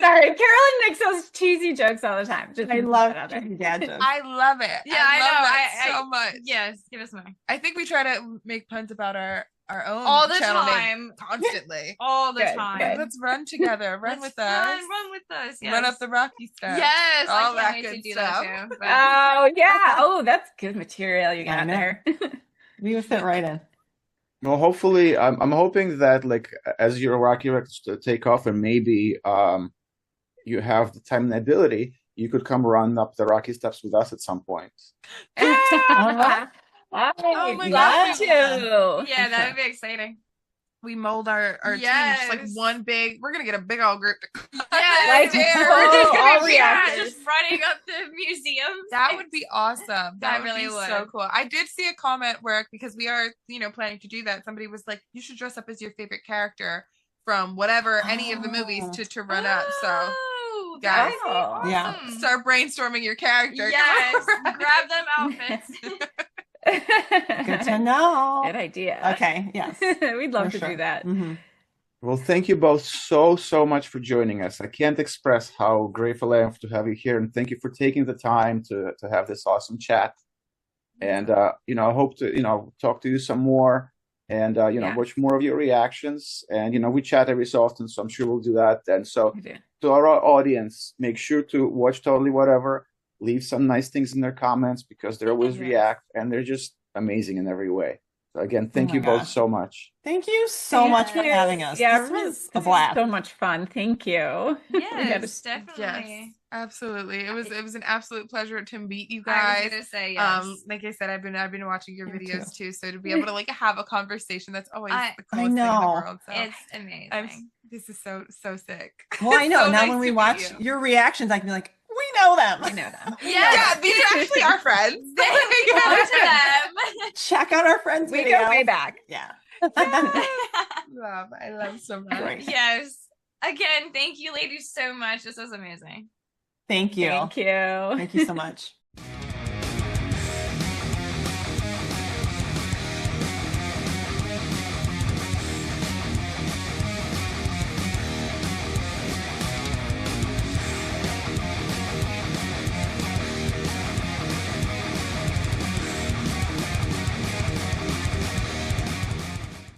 S5: Sorry, Carolyn makes those cheesy jokes all the time. Just
S2: I love
S5: put that out there.
S2: gadgets.
S3: I love it.
S1: Yeah,
S3: I
S1: I
S3: love
S1: know.
S3: that
S1: I-
S3: so much.
S1: Yes. Give us more.
S3: I think we try to make puns about our own
S1: All the
S3: channel name
S1: time.
S3: constantly.
S1: All the
S5: Good,
S1: time.
S5: good.
S3: Let's run together. Run
S1: Let's
S3: with us.
S1: Run with us. Yes.
S3: Run up the rocky steps.
S1: Yes.
S3: All
S1: I
S3: that
S1: can't wait to
S3: good
S1: do
S3: stuff.
S1: that too. but-
S5: Oh, yeah. Oh, that's good material you
S2: I
S5: got
S2: know.
S5: there.
S2: We would fit right in.
S4: Well, hopefully, I'm hoping that like as your Rocky records take off, and maybe you have the time and ability, you could come run up the Rocky steps with us at some point.
S2: All right.
S5: I'd
S3: Oh my
S5: love
S3: gosh.
S5: to.
S1: yeah, that would be exciting.
S3: We mold our team just like
S1: Yes.
S3: one big. We're gonna get a big old group.
S1: Yeah,
S5: Like,
S1: we're just
S5: oh,
S1: gonna
S5: all
S1: be
S5: reactors.
S1: just running up the museums.
S3: That would be awesome. That
S1: That
S3: would
S1: really
S3: be
S1: would.
S3: so cool. I did see a comment where, because we are, planning to do that. Somebody was like, "You should dress up as your favorite character from whatever any of the movies to run up." So
S1: Oh,
S3: guys.
S1: that would be
S2: Yeah.
S1: awesome.
S3: start brainstorming your character.
S1: Yes,
S3: Right.
S1: grab them outfits.
S2: Good to know.
S5: Good idea.
S2: Okay. Yes.
S5: We'd love
S2: For
S5: to
S2: sure.
S5: do that.
S2: Mhm.
S4: Well, thank you both so much for joining us. I can't express how grateful I am to have you here, and thank you for taking the time to have this awesome chat. And I hope to talk to you some more, and
S5: Yeah.
S4: watch more of your reactions. And we chat every so often, so I'm sure we'll do that. And so
S5: We do.
S4: to our audience, make sure to watch Totally Whatever. Leave some nice things in their comments, because they always
S1: Yes.
S4: react, and they're just amazing in every way. So again, thank
S2: my
S4: you both
S2: gosh.
S4: so much.
S2: Thank you so much for
S5: Thank you.
S2: having us.
S5: Yeah,
S2: This
S5: this
S2: was
S5: is
S2: a blast.
S5: so much fun. Thank you.
S1: Yes,
S3: Yes,
S1: definitely.
S3: absolutely. It was an absolute pleasure to meet you
S1: I
S3: guys.
S1: was gonna say yes.
S3: Like I said, I've been watching your
S2: Me
S3: videos too. So to be able to like have a conversation, that's always
S1: I-
S3: the coolest thing in the
S2: know.
S3: world. So
S1: It's amazing.
S3: this is so sick.
S2: Well, I know.
S3: So
S2: now
S3: nice
S2: when we
S3: to meet
S2: watch
S3: you.
S2: your reactions, I can be like, we know them.
S5: I know them.
S1: Yes.
S3: Yeah, these are actually our friends.
S1: They belong to them.
S2: Check out our friends'
S5: We
S2: video.
S5: go way back.
S2: Yeah.
S3: I love so much.
S2: Great.
S1: Yes. Again, thank you, ladies, so much. This was amazing.
S2: Thank you.
S5: Thank you.
S2: Thank you so much.